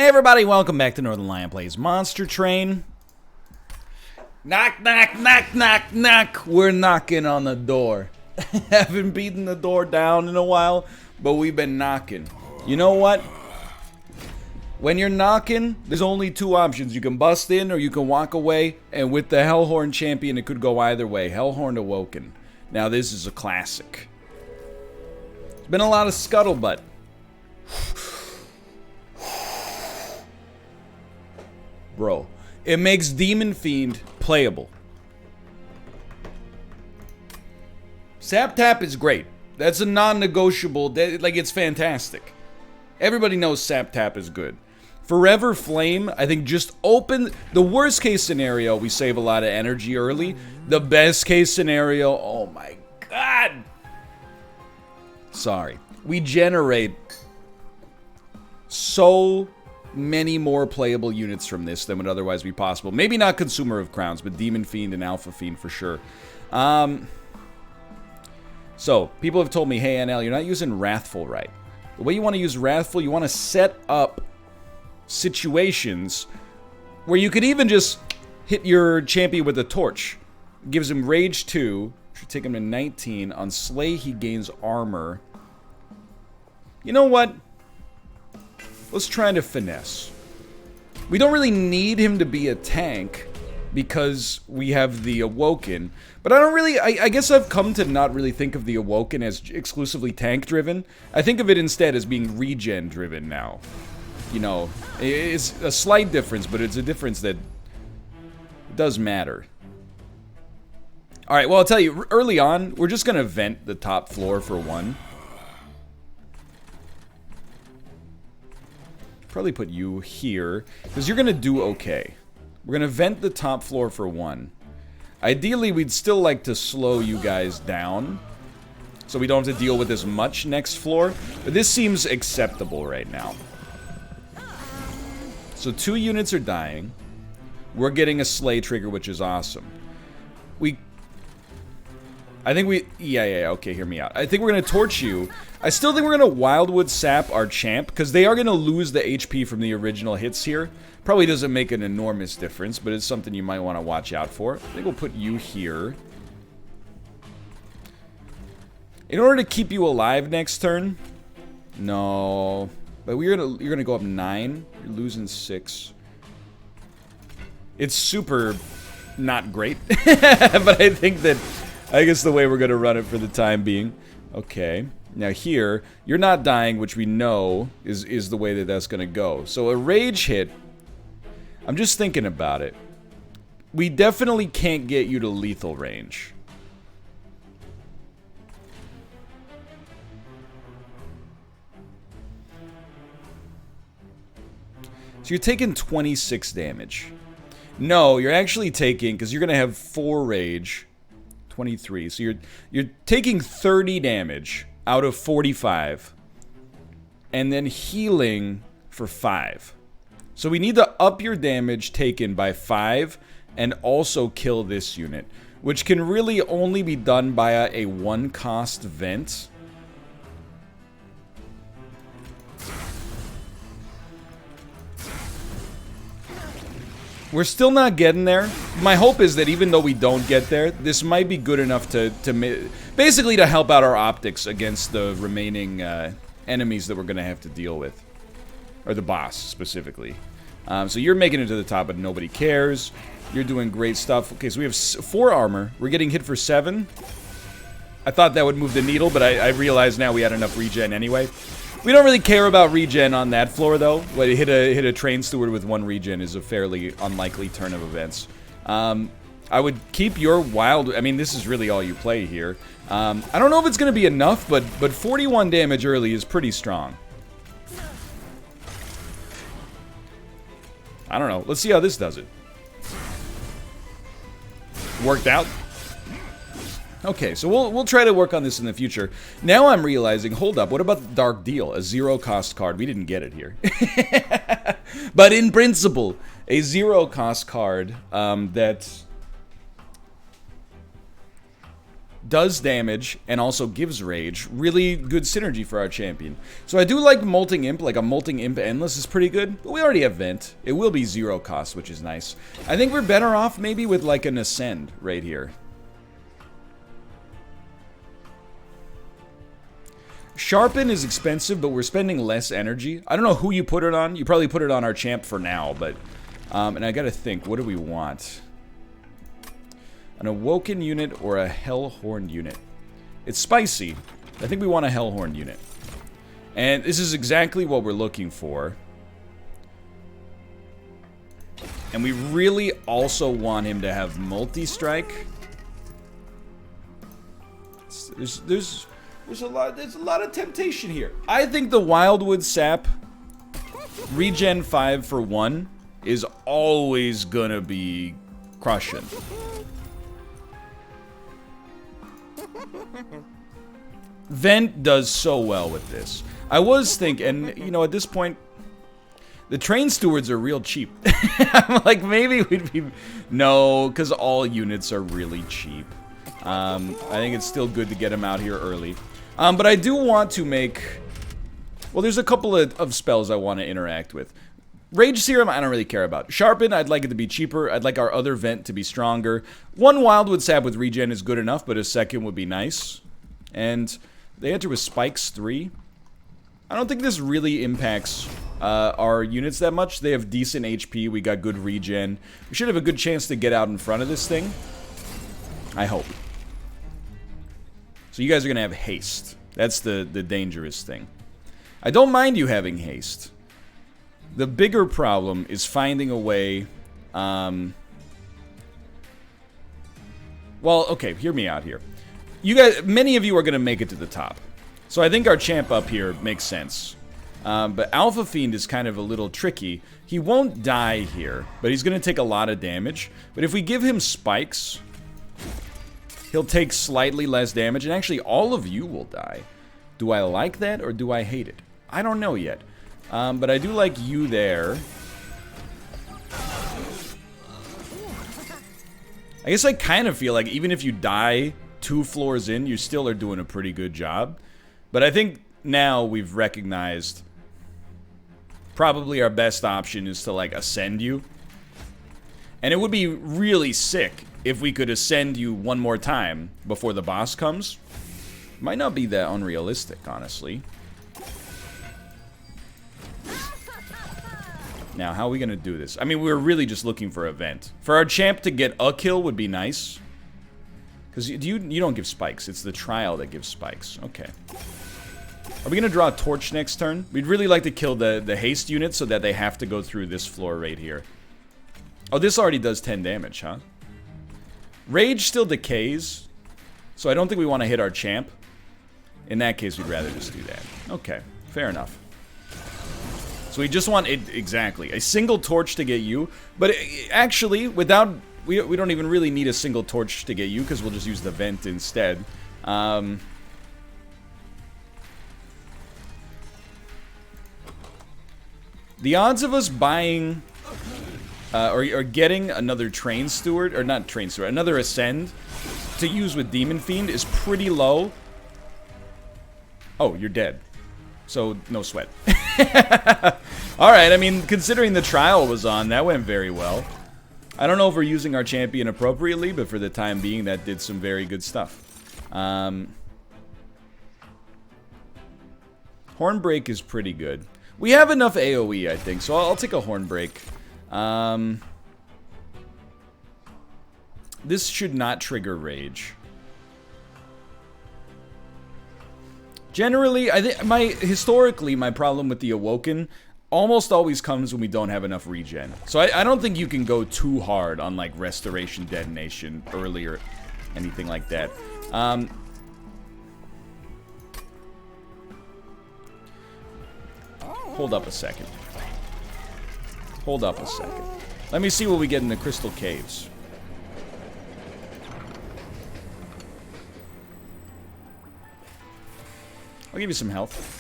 Hey everybody, welcome back to Northern Lion Plays Monster Train. Knock, knock, knock, knock, knock. We're knocking on the door. Haven't beaten the door down in a while, but we've been knocking. You know what? When you're knocking, there's only two options. You can bust in or you can walk away, and with the Hellhorn champion, it could go either way. Hellhorn Awoken. Now this is a classic. There's been a lot of scuttlebutt. Bro, it makes Demon Fiend playable. Sap Tap is great. That's a non-negotiable, like it's fantastic. Everybody knows Sap Tap is good. Forever Flame, I think just open, the worst case scenario, we save a lot of energy early. The best case scenario, oh my god. Sorry. We generate so many more playable units from this than would otherwise be possible. Maybe not Consumer of Crowns, but Demon Fiend and Alpha Fiend for sure. So, people have told me, hey NL, you're not using Wrathful right. The way you want to use Wrathful, you want to set up situations where you could even just hit your champion with a torch. It gives him Rage 2, should take him to 19. On Slay, he gains armor. You know what? Let's try to finesse. We don't really need him to be a tank because we have the Awoken. But I don't really, I guess I've come to not really think of the Awoken as exclusively tank driven. I think of it instead as being regen driven now. You know, it's a slight difference, but it's a difference that does matter. Alright, well I'll tell you, early on, we're just gonna vent the top floor for one. Probably put you here, because you're gonna do okay. We're gonna vent the top floor for one. Ideally, we'd still like to slow you guys down, so we don't have to deal with as much next floor, but this seems acceptable right now. So 2 units are dying. We're getting a Slay trigger, which is awesome. Yeah, okay, hear me out. I think we're gonna torch you. I still think we're gonna Wildwood Sap our champ, because they are gonna lose the HP from the original hits here. Probably doesn't make an enormous difference, but it's something you might want to watch out for. I think we'll put you here. In order to keep you alive next turn. No. But you're gonna go up 9. You're losing 6. It's super not great. But I think that I guess the way we're gonna run it for the time being. Okay. Now here, you're not dying, which we know is the way that that's gonna go. So a rage hit, I'm just thinking about it. We definitely can't get you to lethal range. So you're taking 26 damage. No, you're actually taking, because you're gonna have 4 rage. 23. So you're taking 30 damage out of 45. And then healing for 5. So we need to up your damage taken by 5 and also kill this unit, which can really only be done by a 1-cost vent. We're still not getting there. My hope is that even though we don't get there, this might be good enough to basically to help out our optics against the remaining enemies that we're going to have to deal with. Or the boss, specifically. So you're making it to the top, but nobody cares. You're doing great stuff. Okay, so we have 4 armor. We're getting hit for 7. I thought that would move the needle, but I realize now we had enough regen anyway. We don't really care about regen on that floor, though. But hit a train steward with 1 regen is a fairly unlikely turn of events. I would keep your wild... I mean, this is really all you play here. I don't know if it's going to be enough, but 41 damage early is pretty strong. I don't know. Let's see how this does it. Worked out? Okay, so we'll try to work on this in the future. Now I'm realizing, hold up, what about the Dark Deal? A 0-cost card. We didn't get it here. But in principle, a 0-cost card that does damage, and also gives rage. Really good synergy for our champion. So I do like Molting Imp, like a Molting Imp Endless is pretty good, but we already have Vent. It will be 0 cost, which is nice. I think we're better off maybe with like an Ascend right here. Sharpen is expensive, but we're spending less energy. I don't know who you put it on. You probably put it on our champ for now, but... and I gotta think, what do we want? An Awoken unit or a Hellhorn unit? It's spicy. I think we want a Hellhorn unit. And this is exactly what we're looking for. And we really also want him to have multi-strike. There's a lot of temptation here. I think the Wildwood Sap regen 5 for 1 is always gonna be crushing. Vent does so well with this. I was thinking, you know, at this point, the train stewards are real cheap. I'm like, maybe we'd be... No, because all units are really cheap. I think it's still good to get them out here early. But I do want to make... Well, there's a couple of spells I want to interact with. Rage Serum, I don't really care about. Sharpen, I'd like it to be cheaper. I'd like our other Vent to be stronger. One Wildwood Sap with regen is good enough, but a second would be nice. And they enter with Spikes 3. I don't think this really impacts our units that much. They have decent HP. We got good regen. We should have a good chance to get out in front of this thing. I hope. So you guys are going to have haste. That's the dangerous thing. I don't mind you having haste. The bigger problem is finding a way... Well, okay, hear me out here. You guys, many of you are going to make it to the top. So I think our champ up here makes sense. But Alpha Fiend is kind of a little tricky. He won't die here, but he's going to take a lot of damage. But if we give him spikes, he'll take slightly less damage, and actually all of you will die. Do I like that, or do I hate it? I don't know yet. But I do like you there. I guess I kind of feel like even if you die 2 floors in, you still are doing a pretty good job. But I think now we've recognized probably our best option is to, like, ascend you. And it would be really sick if we could ascend you one more time before the boss comes. Might not be that unrealistic, honestly. Now, how are we going to do this? I mean, we're really just looking for a vent. For our champ to get a kill would be nice. Because you don't give spikes. It's the trial that gives spikes. Okay. Are we going to draw a torch next turn? We'd really like to kill the haste unit so that they have to go through this floor right here. Oh, this already does 10 damage, huh? Rage still decays. So I don't think we want to hit our champ. In that case, we'd rather just do that. Okay, fair enough. So we just want it, exactly, a single torch to get you. But actually, without... We don't even really need a single torch to get you, because we'll just use the vent instead. The odds of us buying... or getting another train steward, or not train steward, another ascend to use with Demon Fiend is pretty low. Oh, you're dead. So, no sweat. Alright, I mean, considering the trial was on, that went very well. I don't know if we're using our champion appropriately, but for the time being, that did some very good stuff. Hornbreak is pretty good. We have enough AoE, I think, so I'll take a Hornbreak. This should not trigger rage. Generally, I think historically my problem with the Awoken almost always comes when we don't have enough regen. So I don't think you can go too hard on like Restoration Detonation early or anything like that. Hold up a second. Hold up a second. Let me see what we get in the Crystal Caves. I'll give you some health.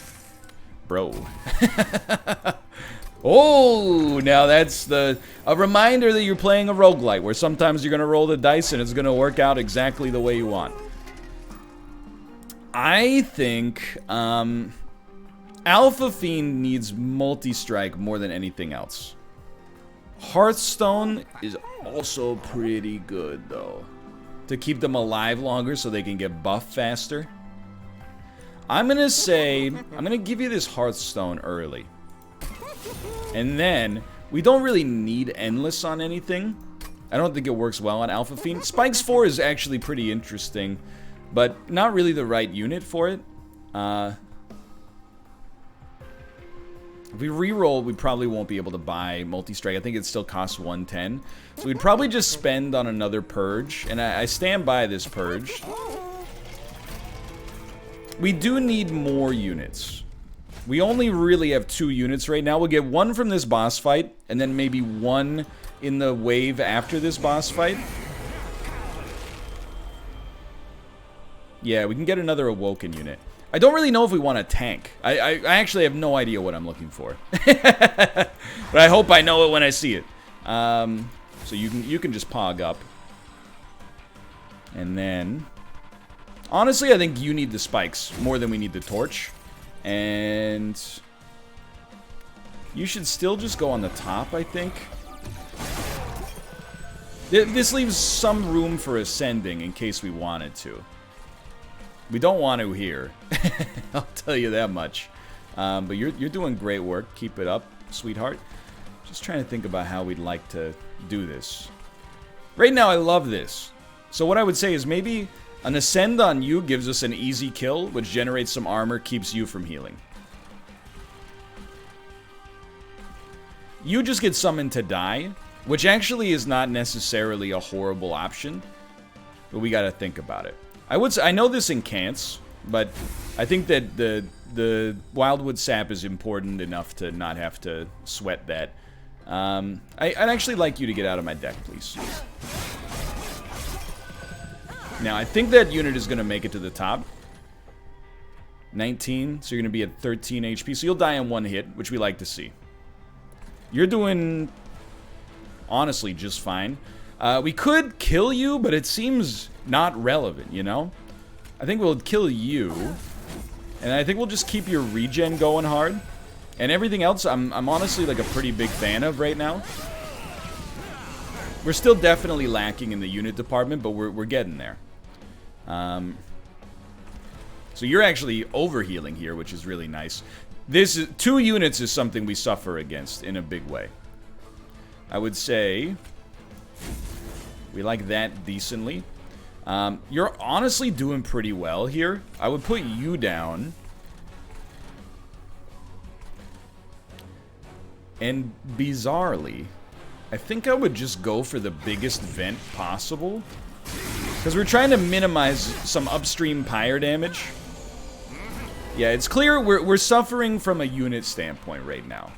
Bro. Oh, now that's a reminder that you're playing a roguelite, where sometimes you're going to roll the dice and it's going to work out exactly the way you want. I think Alpha Fiend needs multi-strike more than anything else. Hearthstone is also pretty good, though, to keep them alive longer so they can get buffed faster. I'm gonna say, I'm gonna give you this Hearthstone early. And then, we don't really need Endless on anything. I don't think it works well on Alpha Fiend. Spikes 4 is actually pretty interesting, but not really the right unit for it. If we reroll, we probably won't be able to buy multi-strike. I think it still costs 110. So we'd probably just spend on another Purge, and I stand by this Purge. We do need more units. We only really have 2 units right now. We'll get 1 from this boss fight, and then maybe 1 in the wave after this boss fight. Yeah, we can get another Awoken unit. I don't really know if we want a tank. I actually have no idea what I'm looking for. But I hope I know it when I see it. So you can just pog up. And then... honestly, I think you need the spikes more than we need the torch. And... you should still just go on the top, I think. This leaves some room for ascending in case we wanted to. We don't want to here. I'll tell you that much. But you're doing great work. Keep it up, sweetheart. Just trying to think about how we'd like to do this. Right now, I love this. So what I would say is maybe an Ascend on you gives us an easy kill, which generates some armor, keeps you from healing. You just get summoned to die, which actually is not necessarily a horrible option. But we gotta think about it. I know this incants, but I think that the Wildwood Sap is important enough to not have to sweat that. I'd actually like you to get out of my deck, please. Now, I think that unit is going to make it to the top. 19, so you're going to be at 13 HP, so you'll die in 1 hit, which we like to see. You're doing, honestly, just fine. We could kill you, but it seems not relevant, you know? I think we'll kill you, and I think we'll just keep your regen going hard. And everything else, I'm honestly like a pretty big fan of right now. We're still definitely lacking in the unit department, but we're getting there. So you're actually overhealing here, which is really nice. This is, 2 units is something we suffer against in a big way. I would say we like that decently. You're honestly doing pretty well here. I would put you down. And bizarrely, I think I would just go for the biggest vent possible. Because we're trying to minimize some upstream pyre damage. Yeah, it's clear we're suffering from a unit standpoint right now.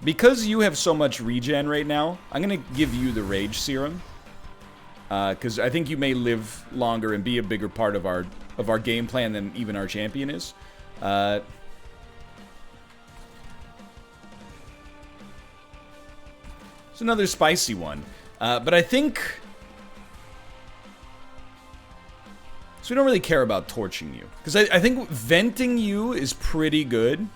Because you have so much regen right now, I'm going to give you the Rage Serum. Because I think you may live longer and be a bigger part of our game plan than even our champion is. It's another spicy one. But I think... so we don't really care about torching you. Because I think venting you is pretty good.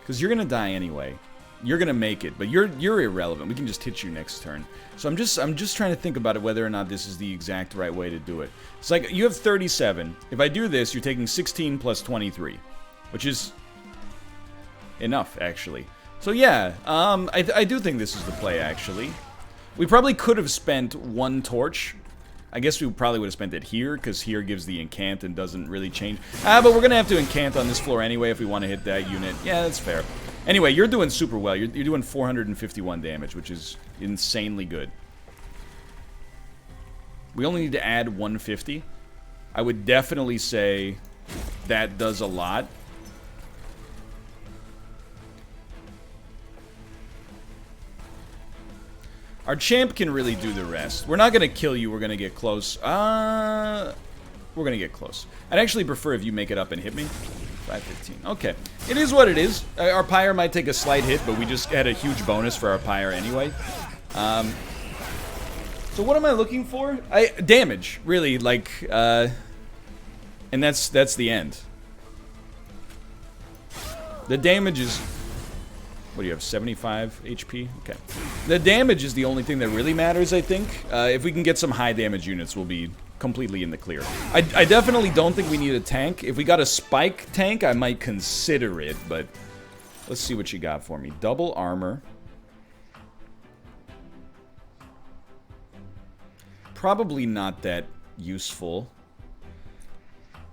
Because you're going to die anyway. You're going to make it, but you're irrelevant. We can just hit you next turn. So I'm just trying to think about it, whether or not this is the exact right way to do it. It's like, you have 37. If I do this, you're taking 16 plus 23. Which is enough, actually. So yeah, I do think this is the play, actually. We probably could have spent 1 torch. I guess we probably would have spent it here, because here gives the incant and doesn't really change. But we're going to have to incant on this floor anyway if we want to hit that unit. Yeah, that's fair. Anyway, you're doing super well. You're doing 451 damage, which is insanely good. We only need to add 150. I would definitely say that does a lot. Our champ can really do the rest. We're not going to kill you. We're going to get close. We're going to get close. I'd actually prefer if you make it up and hit me. 515. Okay. It is what it is. Our pyre might take a slight hit, but we just had a huge bonus for our pyre anyway. So what am I looking for? Damage, really, like, and that's the end. The damage is, what do you have, 75 HP? Okay. The damage is the only thing that really matters, I think. If we can get some high damage units, we'll be completely in the clear. I definitely don't think we need a tank. If we got a spike tank, I might consider it, but let's see what you got for me. Double armor. Probably not that useful.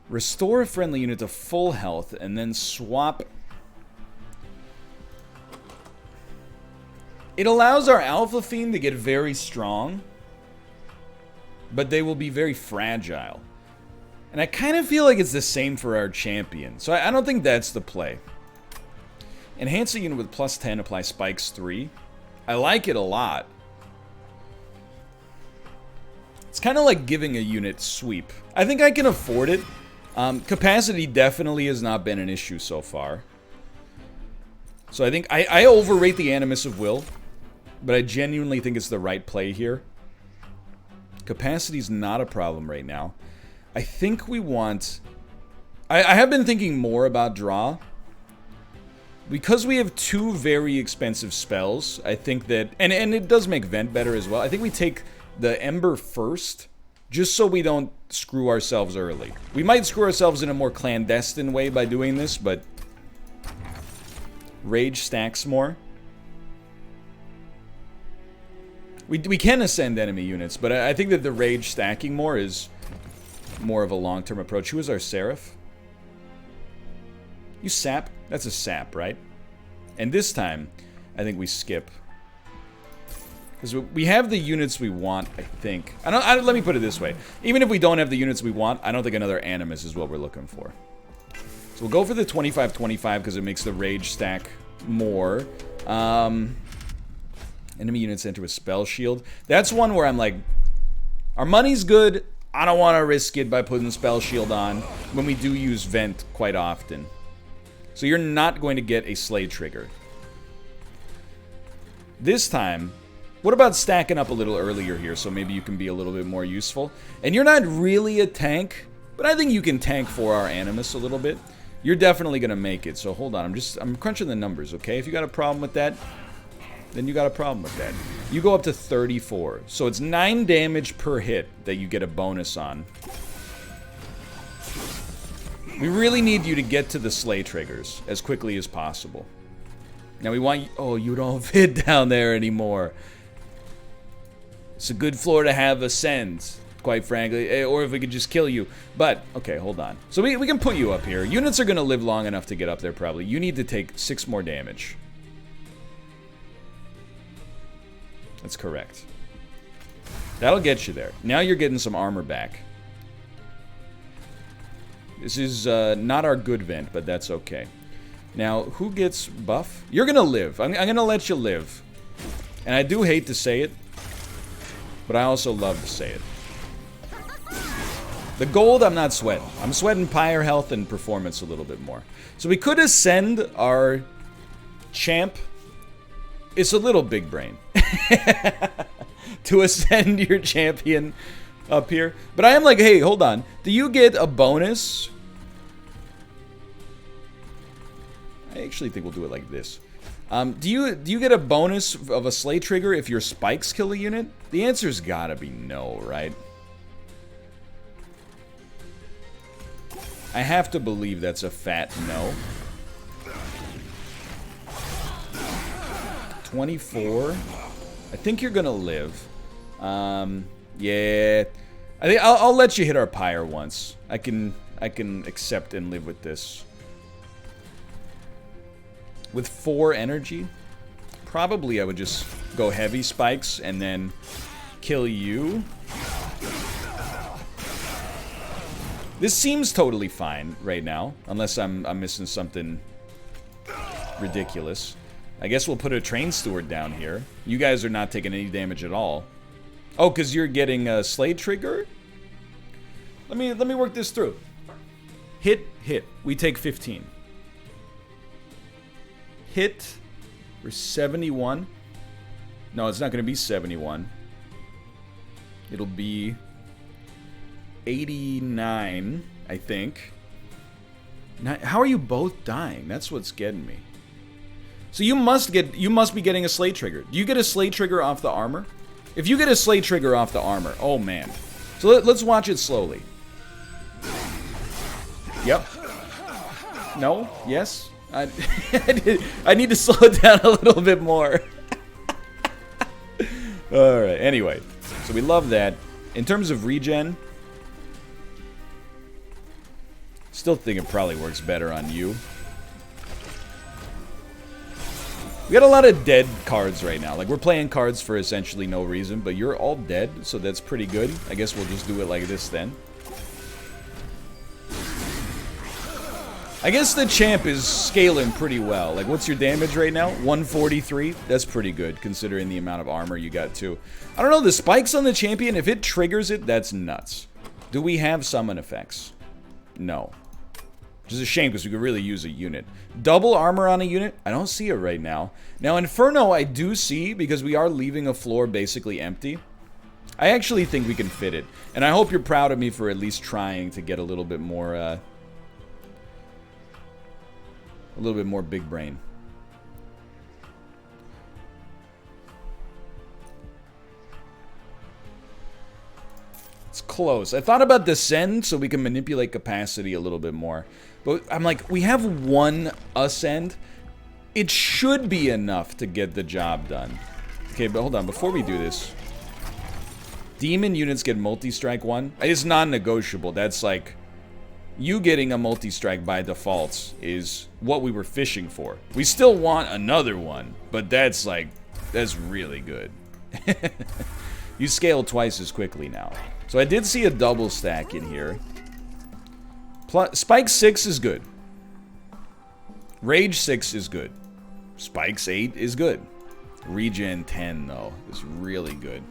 Restore a friendly unit to full health and then swap. It allows our Alpha Fiend to get very strong, but they will be very fragile. And I kind of feel like it's the same for our champion, so I don't think that's the play. Enhance a unit with plus 10, apply spikes 3. I like it a lot. It's kind of like giving a unit sweep. I think I can afford it. Capacity definitely has not been an issue so far. So I think I overrate the Animus of Will, but I genuinely think it's the right play here. Capacity's not a problem right now. I think we want... I have been thinking more about draw. Because we have 2 very expensive spells, I think that... And it does make Vent better as well. I think we take the Ember first, just so we don't screw ourselves early. We might screw ourselves in a more clandestine way by doing this, but... Rage stacks more. We can ascend enemy units, but I think that the Rage stacking more is more of a long-term approach. Who is our Seraph? You sap? That's a sap, right? And this time, I think we skip. Because we have the units we want, I think. Let me put it this way. Even if we don't have the units we want, I don't think another Animus is what we're looking for. So we'll go for the 25-25 because it makes the Rage stack more. Enemy units enter with Spell Shield. That's one where I'm like, our money's good. I don't want to risk it by putting Spell Shield on when we do use Vent quite often. So you're not going to get a Slay trigger. This time, what about stacking up a little earlier here so maybe you can be a little bit more useful? And you're not really a tank, but I think you can tank for our Animus a little bit. You're definitely going to make it, so hold on. I'm crunching the numbers, okay? If you got a problem with that, then you got a problem with that. You go up to 34. So it's 9 damage per hit that you get a bonus on. We really need you to get to the Slay triggers as quickly as possible. Now we want... Oh, you don't fit down there anymore. It's a good floor to have Ascend, quite frankly. Or if we could just kill you. But, okay, hold on. So we can put you up here. Units are going to live long enough to get up there, probably. You need to take 6 more damage. That's correct. That'll get you there. Now you're getting some armor back. This is not our good Vent, but that's okay. Now, who gets buff? You're going to live. I'm going to let you live. And I do hate to say it, but I also love to say it. The gold, I'm not sweating. I'm sweating Pyre health and performance a little bit more. So we could ascend our champ. It's a little big brain to ascend your champion up here. But I am like, hey, hold on. Do you get a bonus? I actually think we'll do it like this. Do you get a bonus of a Slay trigger if your spikes kill a unit? The answer's gotta be no, right? I have to believe that's a fat no. 24. I think you're gonna live. Yeah. I think I'll let you hit our Pyre once. I can accept and live with this. With 4 energy, probably I would just go heavy spikes and then kill you. This seems totally fine right now, unless I'm missing something ridiculous. I guess we'll put a Train Steward down here. You guys are not taking any damage at all. Oh, because you're getting a Slay trigger? Let me work this through. Hit. We take 15. Hit. We're 71. No, it's not going to be 71. It'll be 89, I think. How are you both dying? That's what's getting me. So you must be getting a slay trigger. Do you get a slay trigger off the armor? If you get a slay trigger off the armor, oh man. So let's watch it slowly. Yep. No? Yes? I need to slow it down a little bit more. Alright, anyway. So we love that. In terms of regen, still think it probably works better on you. We got a lot of dead cards right now. Like, we're playing cards for essentially no reason, but you're all dead, so that's pretty good. I guess we'll just do it like this then. I guess the champ is scaling pretty well. Like, what's your damage right now? 143? That's pretty good, considering the amount of armor you got, too. I don't know, the spikes on the champion, if it triggers it, that's nuts. Do we have summon effects? No. Which is a shame, because we could really use a unit. Double armor on a unit? I don't see it right now. Now, Inferno I do see, because we are leaving a floor basically empty. I actually think we can fit it. And I hope you're proud of me for at least trying to get a little bit more, big brain. It's close. I thought about Descend so we can manipulate capacity a little bit more. But I'm like, we have one Ascend. It should be enough to get the job done. Okay, but hold on. Before we do this. Demon units get multi-strike 1. It's non-negotiable. That's like... You getting a multi-strike by default is what we were fishing for. We still want another one, but that's like, that's really good. You scale twice as quickly now. So I did see a double stack in here. Spike 6 is good. Rage 6 is good. Spikes 8 is good. Regen 10, though, is really good.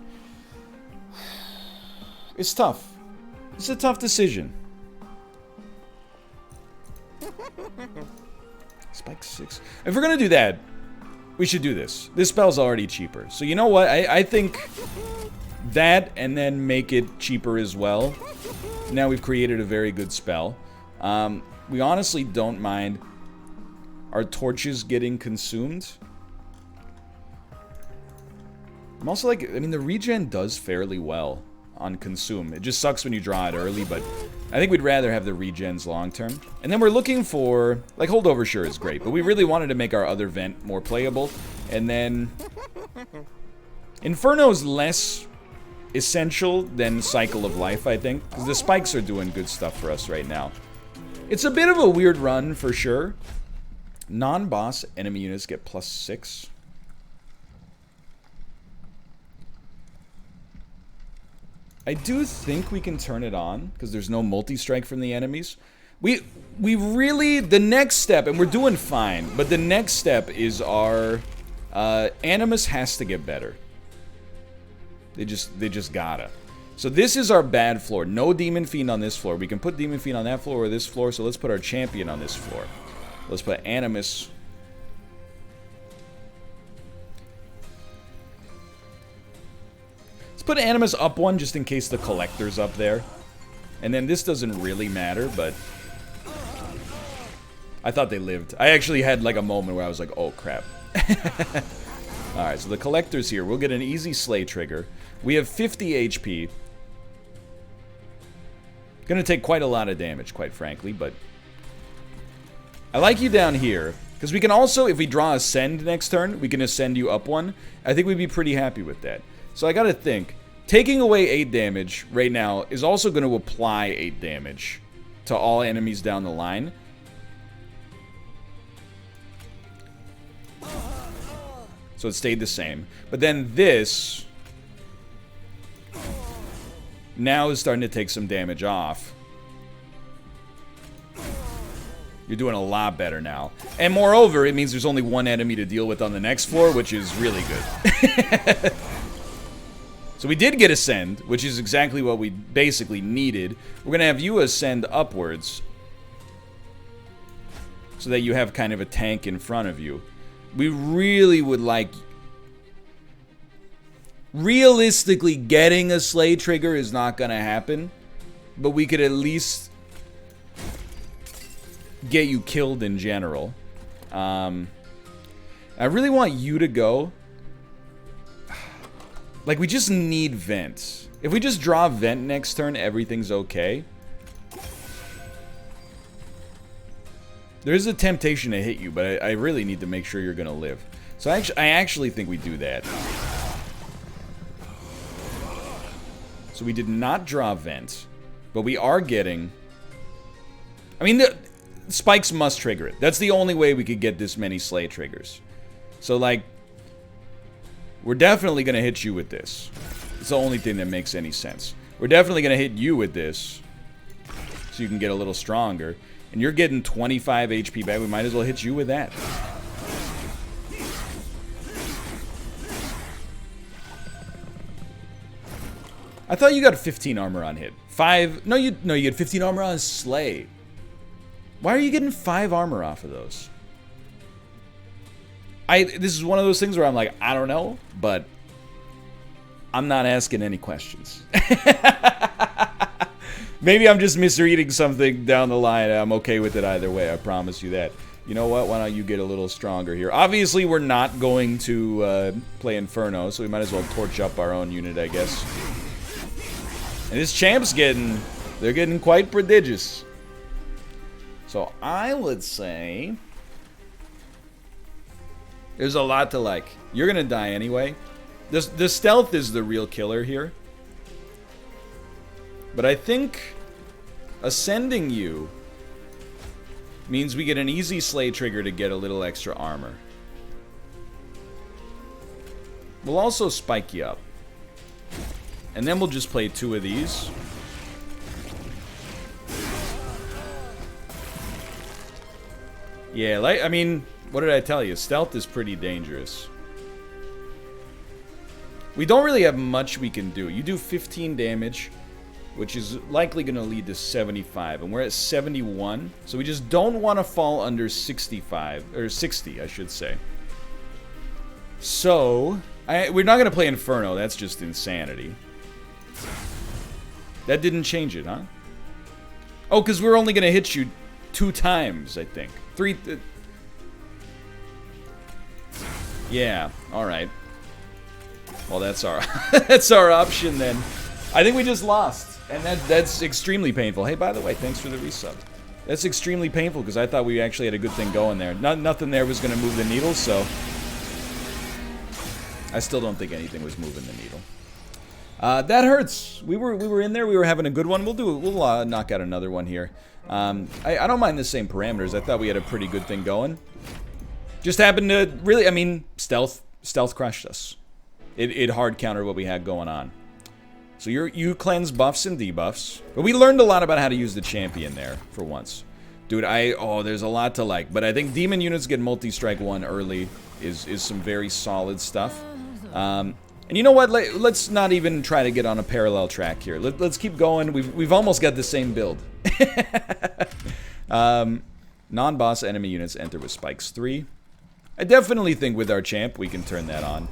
It's tough. It's a tough decision. Spike 6. If we're gonna do that, we should do this. This spell's already cheaper. So you know what? I think that and then make it cheaper as well. Now we've created a very good spell. We honestly don't mind our torches getting consumed. I'm also like, I mean, the regen does fairly well on consume. It just sucks when you draw it early, but I think we'd rather have the regens long term. And then we're looking for, like, holdover sure is great, but we really wanted to make our other vent more playable. And then Inferno's less essential than Cycle of Life, I think, because the spikes are doing good stuff for us right now. It's a bit of a weird run for sure. Non-boss enemy units get +6. I do think we can turn it on, because there's no multi-strike from the enemies. We really, the next step, and we're doing fine, but the next step is our, Animus has to get better. They just gotta. So this is our bad floor. No Demon Fiend on this floor. We can put Demon Fiend on that floor or this floor, so let's put our champion on this floor. Let's put Animus. Put Animus up one just in case the collector's up there. And then this doesn't really matter, but I thought they lived. I actually had like a moment where I was like, oh crap. Alright, so the collector's here. We'll get an easy slay trigger. We have 50 HP. Gonna take quite a lot of damage, quite frankly, but I like you down here. Because we can also, if we draw Ascend next turn, we can Ascend you up one. I think we'd be pretty happy with that. So I gotta think. Taking away 8 damage right now is also going to apply 8 damage to all enemies down the line. So it stayed the same. But then this now is starting to take some damage off. You're doing a lot better now. And moreover, it means there's only one enemy to deal with on the next floor, which is really good. So we did get Ascend, which is exactly what we basically needed. We're going to have you Ascend upwards so that you have kind of a tank in front of you. We really would like... realistically, getting a Slay trigger is not going to happen. But we could at least get you killed in general. I really want you to go. Like, we just need Vent. If we just draw Vent next turn, everything's okay. There's a temptation to hit you, but I really need to make sure you're going to live. So I actually think we do that. So we did not draw Vent, but we are getting... I mean, the spikes must trigger it. That's the only way we could get this many Slay triggers. So, like, we're definitely going to hit you with this. It's the only thing that makes any sense. We're definitely going to hit you with this, so you can get a little stronger. And you're getting 25 HP back. We might as well hit you with that. I thought you got 15 armor on hit. 5... No, you get 15 armor on Slay. Why are you getting 5 armor off of those? This is one of those things where I'm like, I don't know, but I'm not asking any questions. Maybe I'm just misreading something down the line. I'm okay with it either way, I promise you that. You know what? Why don't you get a little stronger here? Obviously, we're not going to play Inferno, so we might as well torch up our own unit, I guess. And this champ's they're getting quite prodigious. So I would say there's a lot to like. You're gonna die anyway. The stealth is the real killer here. But I think ascending you means we get an easy Slay trigger to get a little extra armor. We'll also spike you up. And then we'll just play 2 of these. Yeah, like, I mean, what did I tell you? Stealth is pretty dangerous. We don't really have much we can do. You do 15 damage, which is likely going to lead to 75. And we're at 71. So we just don't want to fall under 65. Or 60, I should say. So, we're not going to play Inferno. That's just insanity. That didn't change it, huh? Oh, because we're only going to hit you 2 times, I think. 3... yeah, alright. Well, that's our that's our option then. I think we just lost. And that's extremely painful. Hey, by the way, thanks for the resub. That's extremely painful because I thought we actually had a good thing going there. Nothing there was going to move the needle, so... I still don't think anything was moving the needle. That hurts. We were in there. We were having a good one. We'll knock out another one here. I don't mind the same parameters. I thought we had a pretty good thing going. Just happened to really, I mean, stealth crushed us. It hard countered what we had going on. So you cleanse buffs and debuffs. But we learned a lot about how to use the champion there for once. Dude, there's a lot to like. But I think demon units get multi-strike 1 early is some very solid stuff. And you know what? Let's not even try to get on a parallel track here. Let's keep going. We've almost got the same build. Non-boss enemy units enter with spikes 3. I definitely think with our champ we can turn that on.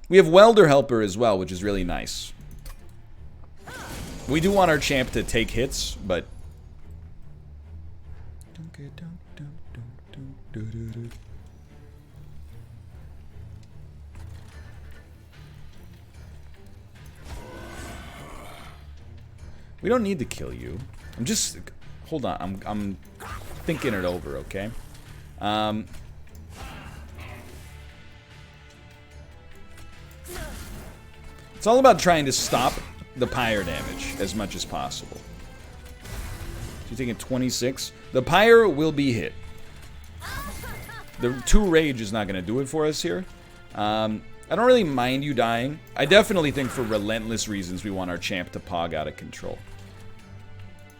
We have Welder Helper as well, which is really nice. We do want our champ to take hits, but... we don't need to kill you. I'm just... hold on. I'm thinking it over, okay? It's all about trying to stop the pyre damage as much as possible. So you're taking 26. The pyre will be hit. The 2 rage is not going to do it for us here. I don't really mind you dying. I definitely think for relentless reasons we want our champ to pog out of control.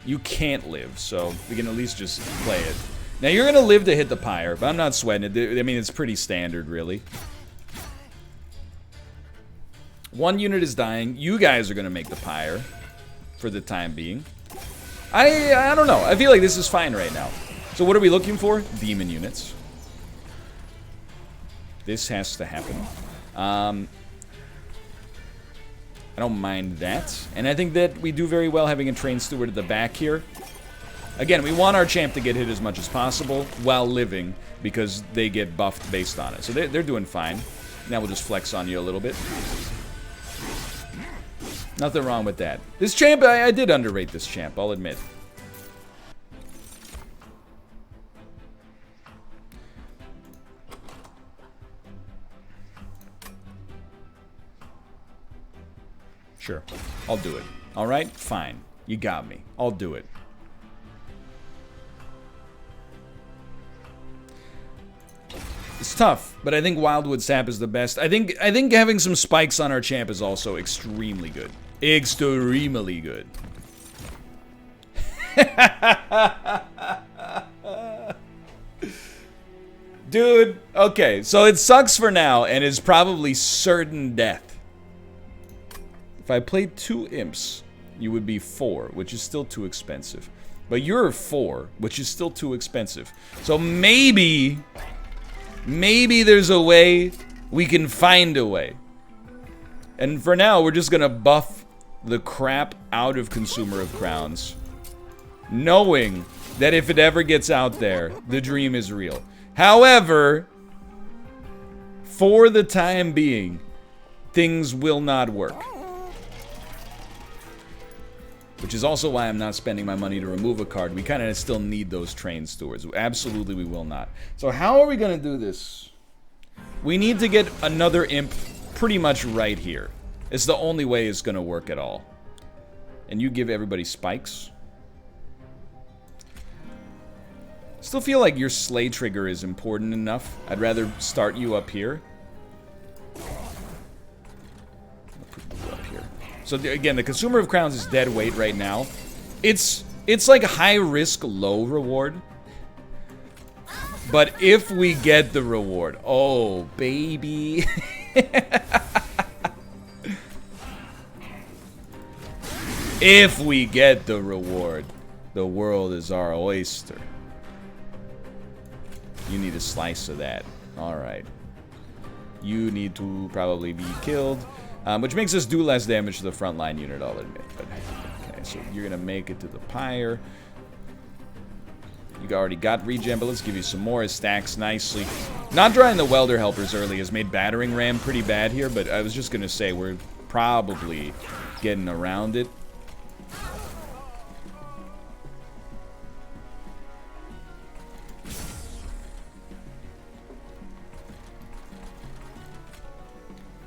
You can't live, so we can at least just play it. Now you're going to live to hit the pyre, but I'm not sweating it. I mean, it's pretty standard, really. 1 unit is dying. You guys are going to make the pyre for the time being. I don't know. I feel like this is fine right now. So what are we looking for? Demon units. This has to happen. I don't mind that. And I think that we do very well having a trained steward at the back here. Again, we want our champ to get hit as much as possible while living, because they get buffed based on it. So they're doing fine. Now we'll just flex on you a little bit. Nothing wrong with that. This champ, I did underrate this champ, I'll admit. Sure, I'll do it. Alright, fine. You got me. I'll do it. It's tough, but I think Wildwood Sap is the best. I think having some spikes on our champ is also extremely good. Extremely good. Dude, okay, so it sucks for now and is probably certain death. If I played 2 imps, you would be 4, which is still too expensive. But you're 4, which is still too expensive. So maybe there's a way we can find a way. And for now, we're just gonna buff the crap out of Consumer of Crowns, knowing that if it ever gets out there, the dream is real. However, for the time being, things will not work. Which is also why I'm not spending my money to remove a card. We kind of still need those trained stewards. Absolutely, we will not. So how are we going to do this? We need to get another imp pretty much right here. It's the only way it's going to work at all. And you give everybody spikes. Still feel like your Slay trigger is important enough. I'd rather start you up here. So again, the Consumer of Crowns is dead weight right now. It's like high risk, low reward. But if we get the reward, oh baby. If we get the reward, the world is our oyster. You need a slice of that. All right. You need to probably be killed. Which makes us do less damage to the frontline unit, I'll admit. But, okay, so you're going to make it to the pyre. You already got regen, but let's give you some more. It stacks nicely. Not drawing the welder helpers early has made battering ram pretty bad here, but I was just going to say we're probably getting around it.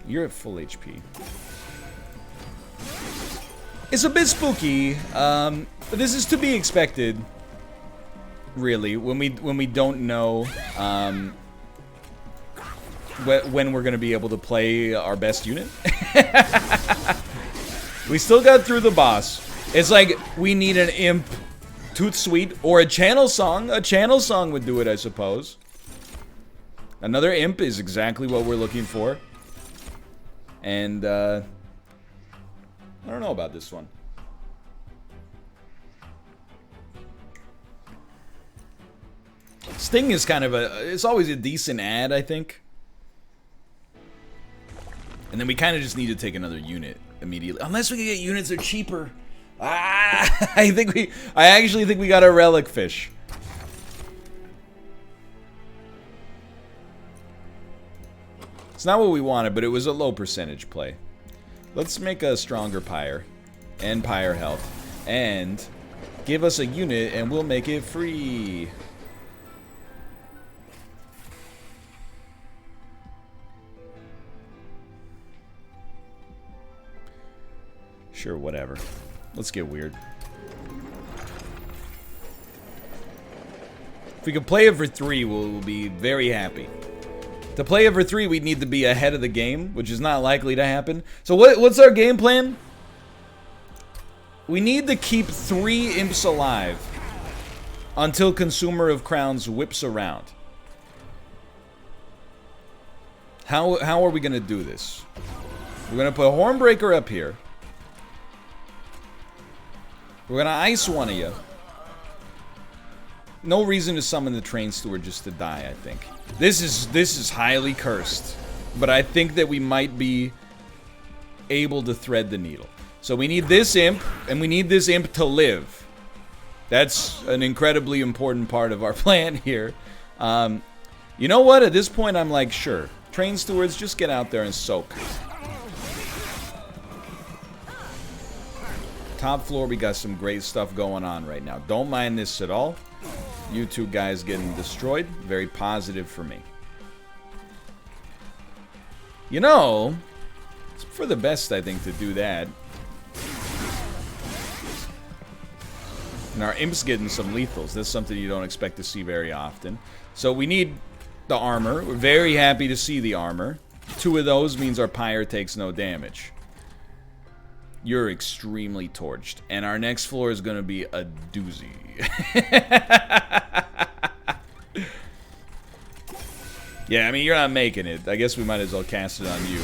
You're at full HP. It's a bit spooky, but this is to be expected. Really, when we don't know when we're gonna be able to play our best unit. We still got through the boss. It's like we need an imp, Toot Sweet, or a channel song. A channel song would do it, I suppose. Another imp is exactly what we're looking for. And, I don't know about this one. Sting is kind of it's always a decent ad, I think. And then we kind of just need to take another unit immediately. Unless we can get units that are cheaper. Ah, I actually think we got a relic fish. It's not what we wanted, but it was a low percentage play. Let's make a stronger pyre and pyre health and give us a unit and we'll make it free. Sure, whatever. Let's get weird. If we can play it for 3, we'll be very happy. To play over 3, we'd need to be ahead of the game, which is not likely to happen. So what's our game plan? We need to keep 3 imps alive until Consumer of Crowns whips around. How are we going to do this? We're going to put Hornbreaker up here. We're going to ice one of you. No reason to summon the train steward just to die, I think. This is highly cursed. But I think that we might be able to thread the needle. So we need this imp, and we need this imp to live. That's an incredibly important part of our plan here. You know what? At this point, I'm like, sure. Train stewards, just get out there and soak. Top floor, we got some great stuff going on right now. Don't mind this at all. You two guys getting destroyed. Very positive for me. You know, it's for the best, I think, to do that. And our imp's getting some lethals. That's something you don't expect to see very often. So we need the armor. We're very happy to see the armor. 2 of those means our pyre takes no damage. You're extremely torched. And our next floor is going to be a doozy. Yeah, I mean, you're not making it. I guess we might as well cast it on you.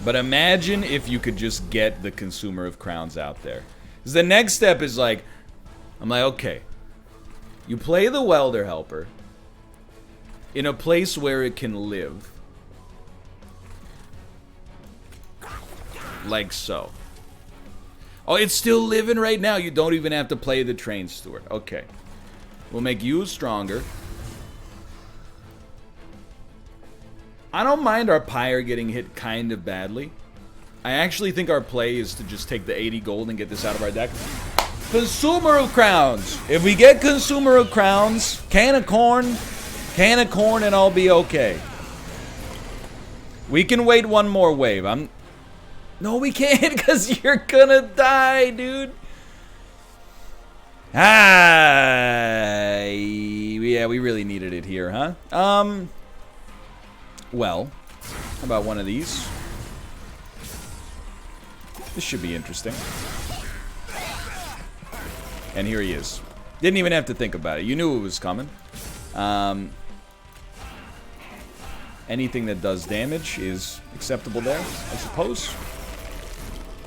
But imagine if you could just get the Consumer of Crowns out there. Because the next step is like, I'm like, okay. You play the Welder Helper in a place where it can live. Like so. Oh, it's still living right now. You don't even have to play the Train Steward. Okay. We'll make you stronger. I don't mind our pyre getting hit kind of badly. I actually think our play is to just take the 80 gold and get this out of our deck. Consumer of Crowns. If we get Consumer of Crowns, can of corn, and I'll be okay. We can wait one more wave. No, we can't, because you're gonna die, dude. Yeah, we really needed it here, huh? Well, how about one of these? This should be interesting. And here he is. Didn't even have to think about it. You knew it was coming. Anything that does damage is acceptable there, I suppose.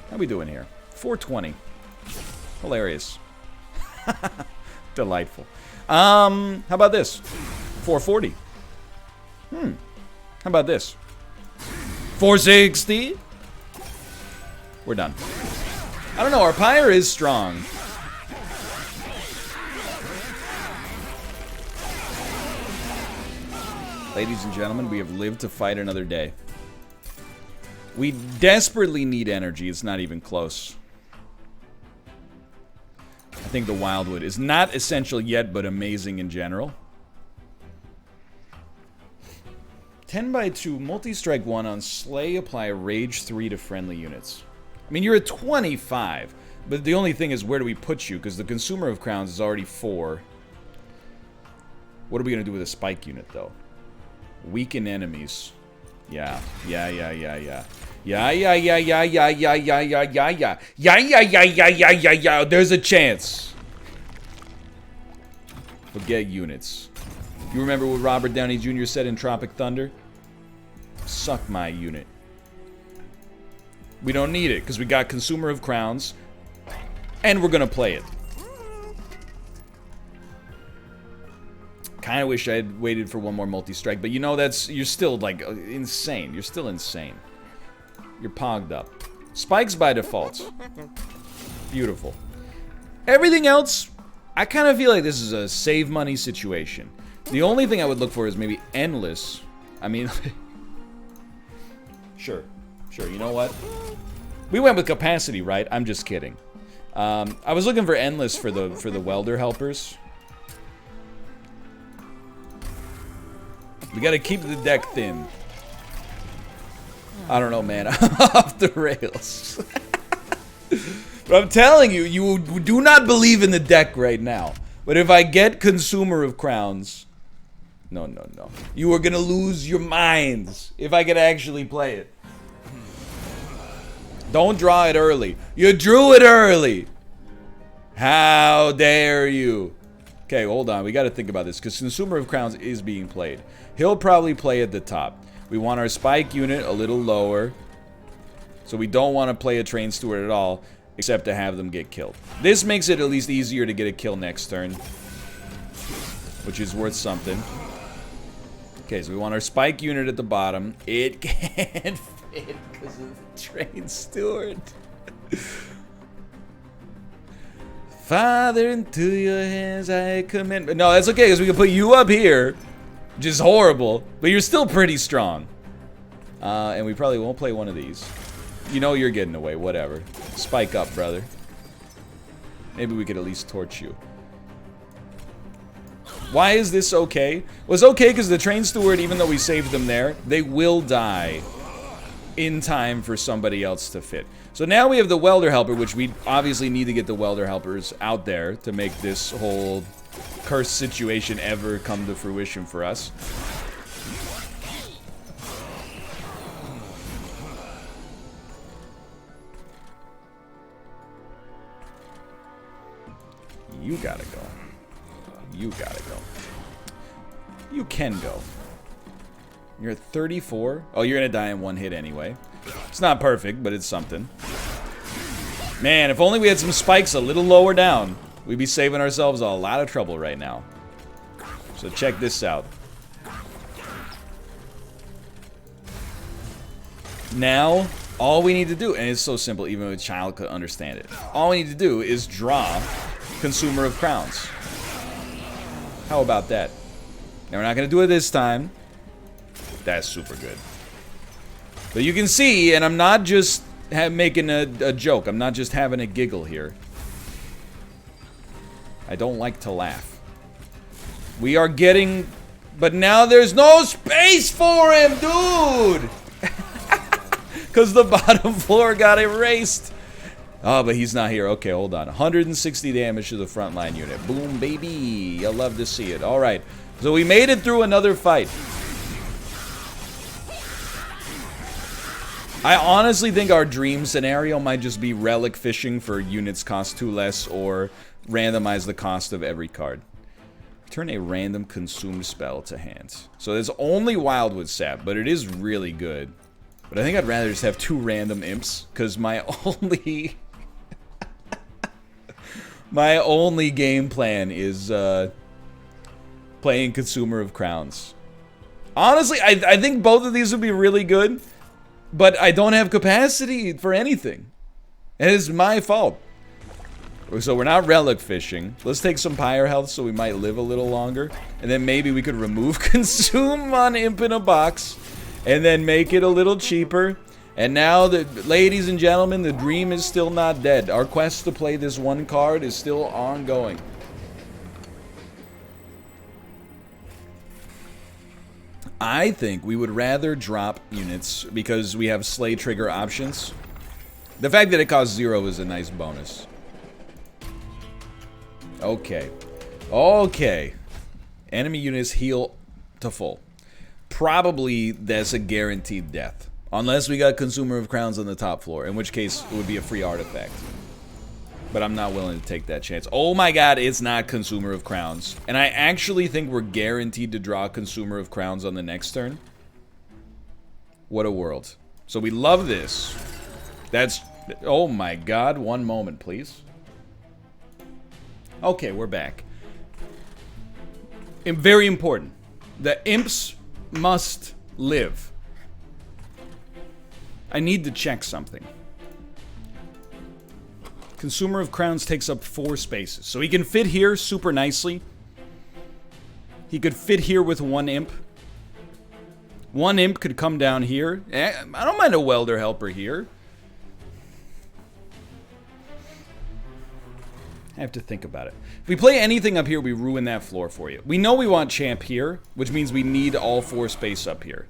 How we doing here? 420. Hilarious. Delightful. How about this? 440. How about this? 460. We're done. I don't know, our pyre is strong. Ladies and gentlemen, we have lived to fight another day. We desperately need energy. It's not even close. I think the Wildwood is not essential yet, but amazing in general. 10x2, multi-strike 1 on Slay, apply Rage 3 to friendly units. I mean, you're at 25, but the only thing is, where do we put you? Because the Consumer of Crowns is already 4. What are we going to do with a spike unit, though? Weaken enemies. Yeah. There's a chance. Forget units. You remember what Robert Downey Jr. said in Tropic Thunder? Suck my unit. We don't need it, because we got Consumer of Crowns, and we're gonna play it. Kinda wish I had waited for one more multi-strike, but you know, you're still, like, insane. You're still insane. You're pogged up. Spikes by default. Beautiful. Everything else, I kind of feel like this is a save money situation. The only thing I would look for is maybe Endless. I mean, sure, you know what? We went with capacity, right? I'm just kidding. I was looking for Endless for the Welder Helpers. We gotta keep the deck thin. I don't know, man. I'm off the rails. But I'm telling you, you do not believe in the deck right now. But if I get Consumer of Crowns... No. You are gonna lose your minds if I can actually play it. Don't draw it early. You drew it early! How dare you? Okay, hold on. We gotta think about this, because Consumer of Crowns is being played. He'll probably play at the top. We want our spike unit a little lower. So we don't want to play a Train Steward at all, except to have them get killed. This makes it at least easier to get a kill next turn, which is worth something. Okay, so we want our spike unit at the bottom. It can't fit because of the train steward. Father, into your hands I commit. No, that's okay, because we can put you up here, which is horrible, but you're still pretty strong. And we probably won't play one of these. You know you're getting away, whatever. Spike up, brother. Maybe we could at least torch you. Why is this okay? Well, it's okay because the train steward, even though we saved them there, they will die in time for somebody else to fit. So now we have the welder helper, which we obviously need to get the welder helpers out there to make this whole cursed situation ever come to fruition for us. You gotta go. You gotta go. You can go. You're at 34. Oh, you're gonna die in one hit anyway. It's not perfect, but it's something. Man, if only we had some spikes a little lower down, we'd be saving ourselves a lot of trouble right now. So check this out. Now, all we need to do, and it's so simple, even a child could understand it. All we need to do is draw Consumer of Crowns. How about that? Now, we're not going to do it this time. That's super good. But you can see, and I'm not just making a joke. I'm not just having a giggle here. I don't like to laugh. We are getting... But now there's no space for him, dude! Because the bottom floor got erased. Oh, but he's not here. Okay, hold on. 160 damage to the frontline unit. Boom, baby. You'll love to see it. All right. So we made it through another fight. I honestly think our dream scenario might just be relic fishing for units cost 2 less or randomize the cost of every card. Turn a random consumed spell to hand. So there's only Wildwood Sap, but it is really good. But I think I'd rather just have 2 random imps, because my only... my only game plan is playing Consumer of Crowns. Honestly, I think both of these would be really good, but I don't have capacity for anything. And it's my fault. So we're not relic fishing. Let's take some pyre health so we might live a little longer. And then maybe we could remove Consume on Imp in a Box. And then make it a little cheaper. And now, ladies and gentlemen, the dream is still not dead. Our quest to play this one card is still ongoing. I think we would rather drop units because we have Slay trigger options. The fact that it costs 0 is a nice bonus. Okay. Okay. Enemy units heal to full. Probably that's a guaranteed death. Unless we got Consumer of Crowns on the top floor, in which case it would be a free artifact. But I'm not willing to take that chance. Oh my god, it's not Consumer of Crowns. And I actually think we're guaranteed to draw Consumer of Crowns on the next turn. What a world. So we love this. That's... Oh my god, one moment, please. Okay, we're back. And very important. The imps must live. I need to check something. Consumer of Crowns takes up 4 spaces. So he can fit here super nicely. He could fit here with 1 imp. 1 imp could come down here. I don't mind a welder helper here. I have to think about it. If we play anything up here, we ruin that floor for you. We know we want champ here, which means we need all 4 space up here.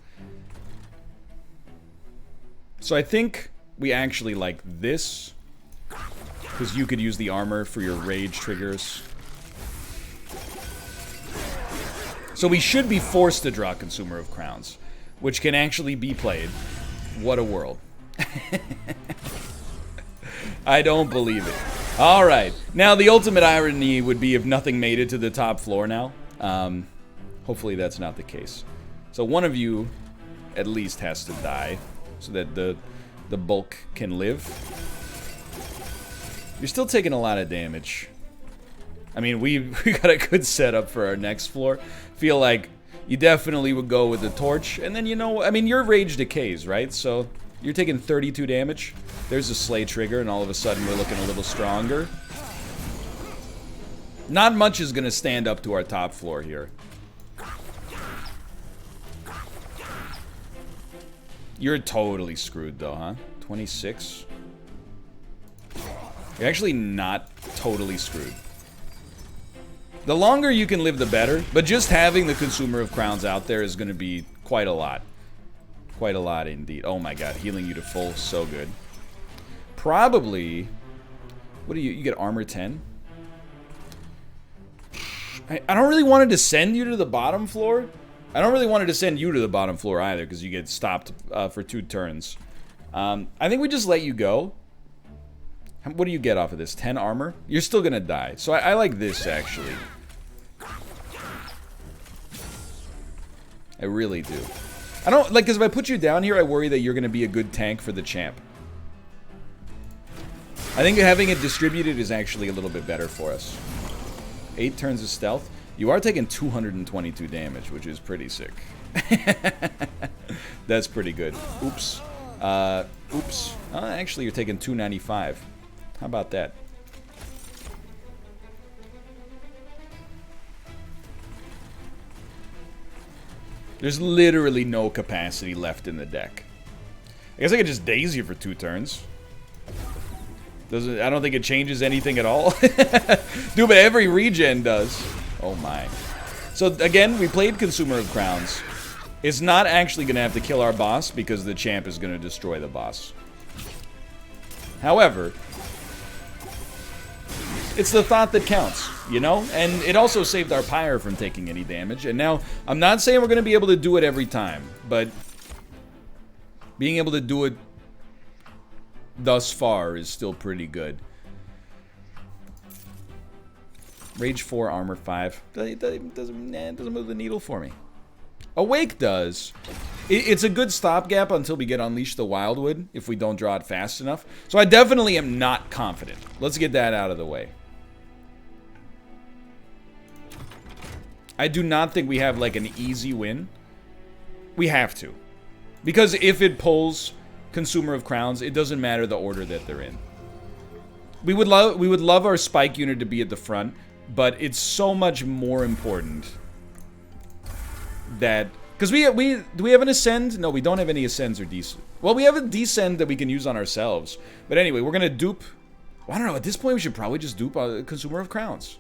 So I think we actually like this, because you could use the armor for your rage triggers. So we should be forced to draw Consumer of Crowns, which can actually be played. What a world. I don't believe it. Alright, now the ultimate irony would be if nothing made it to the top floor now. Hopefully that's not the case. So one of you at least has to die, so that the bulk can live. You're still taking a lot of damage. I mean, we got a good setup for our next floor. Feel like you definitely would go with the torch. And then, you know, I mean, your rage decays, right? So you're taking 32 damage. There's a slay trigger, and all of a sudden we're looking a little stronger. Not much is going to stand up to our top floor here. You're totally screwed, though, huh? 26? You're actually not totally screwed. The longer you can live, the better. But just having the Consumer of Crowns out there is going to be quite a lot. Quite a lot, indeed. Oh, my God. Healing you to full. So good. Probably... What do you get armor 10? I don't really want to descend you to the bottom floor. I don't really want to descend you to the bottom floor either, because you get stopped for 2 turns. I think we just let you go. What do you get off of this? 10 armor? You're still gonna die. So I like this, actually. I really do. I don't, like, because if I put you down here, I worry that you're gonna be a good tank for the champ. I think having it distributed is actually a little bit better for us. 8 turns of stealth. You are taking 222 damage, which is pretty sick. That's pretty good. Oops. Oops. Actually, you're taking 295. How about that? There's literally no capacity left in the deck. I guess I could just daze you for 2 turns. I don't think it changes anything at all. Dude, but every regen does. Oh my. So again, we played Consumer of Crowns. It's not actually going to have to kill our boss because the champ is going to destroy the boss. However, it's the thought that counts, you know? And it also saved our pyre from taking any damage. And now, I'm not saying we're going to be able to do it every time, but being able to do it thus far is still pretty good. Rage 4, armor 5. It doesn't move the needle for me. Awake does. It's a good stopgap until we get Unleash the Wildwood, if we don't draw it fast enough. So I definitely am not confident. Let's get that out of the way. I do not think we have, like, an easy win. We have to. Because if it pulls Consumer of Crowns, it doesn't matter the order that they're in. We would love our spike unit to be at the front, but it's so much more important that... Because do we have an Ascend? No, we don't have any Ascends or Descend. Well, we have a Descend that we can use on ourselves. But anyway, we're going to dupe... Well, I don't know, at this point we should probably just dupe Consumer of Crowns.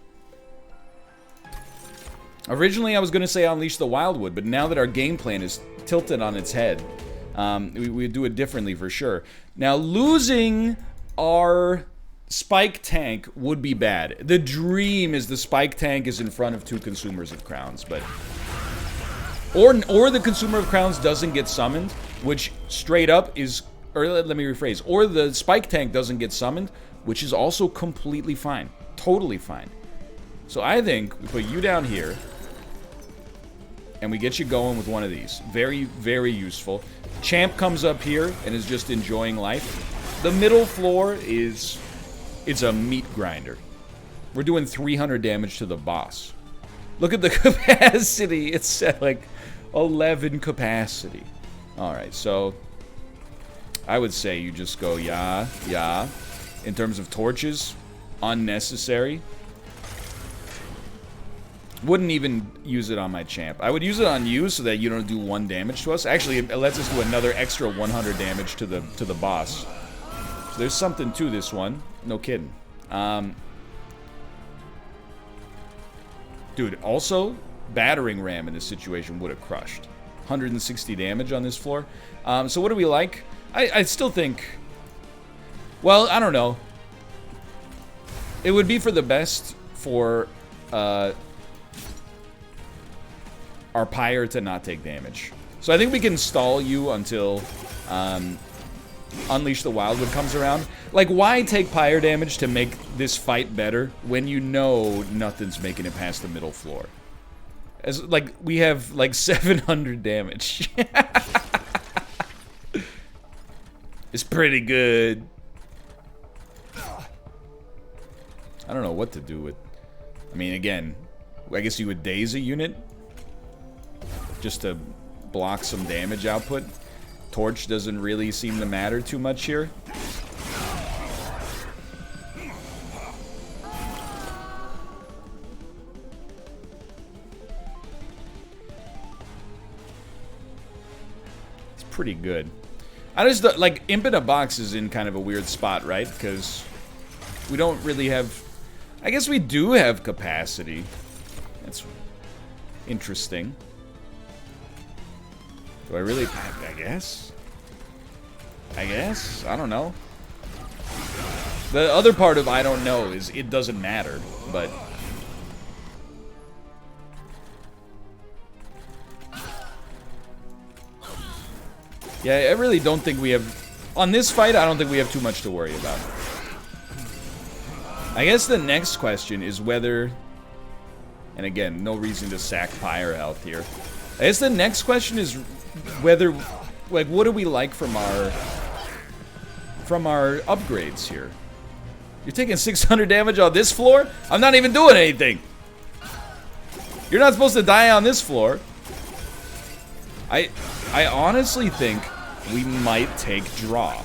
Originally, I was going to say Unleash the Wildwood, but now that our game plan is tilted on its head, we do it differently for sure. Now, losing our Spike tank would be bad. The dream is the Spike tank is in front of 2 Consumers of Crowns, but... Or the Consumer of Crowns doesn't get summoned, which straight up is... Or let me rephrase. Or the Spike tank doesn't get summoned, which is also completely fine. Totally fine. So I think we put you down here, and we get you going with one of these. Very, very useful. Champ comes up here and is just enjoying life. The middle floor is... It's a meat grinder. We're doing 300 damage to the boss. Look at the capacity. It's at like 11 capacity. Alright, so I would say you just go yeah. In terms of torches, unnecessary. Wouldn't even use it on my champ. I would use it on you so that you don't do 1 damage to us. Actually, it lets us do another extra 100 damage to the boss. So there's something to this one. No kidding. Dude, also, battering ram in this situation would have crushed. 160 damage on this floor. So what do we like? I still think... Well, I don't know. It would be for the best for our pyre to not take damage. So I think we can stall you until Unleash the Wildwood comes around. Like, why take pyre damage to make this fight better when you know nothing's making it past the middle floor? As like, we have like 700 damage. It's pretty good. I don't know what to do with... I mean, again, I guess you would daze a unit. just to block some damage output. Torch doesn't really seem to matter too much here. It's pretty good. I just, like, Imp in a Box is in kind of a weird spot, right? Because we don't really have... I guess we do have capacity. That's interesting. Do I really... I guess? I guess? I don't know. The other part of I don't know is it doesn't matter, but... Yeah, I really don't think we have... On this fight, I don't think we have too much to worry about. I guess the next question is whether... And again, no reason to sack Pyre health here. I guess the next question is whether... Like, what do we like from our upgrades here? You're taking 600 damage on this floor? I'm not even doing anything! You're not supposed to die on this floor. I honestly think we might take draw.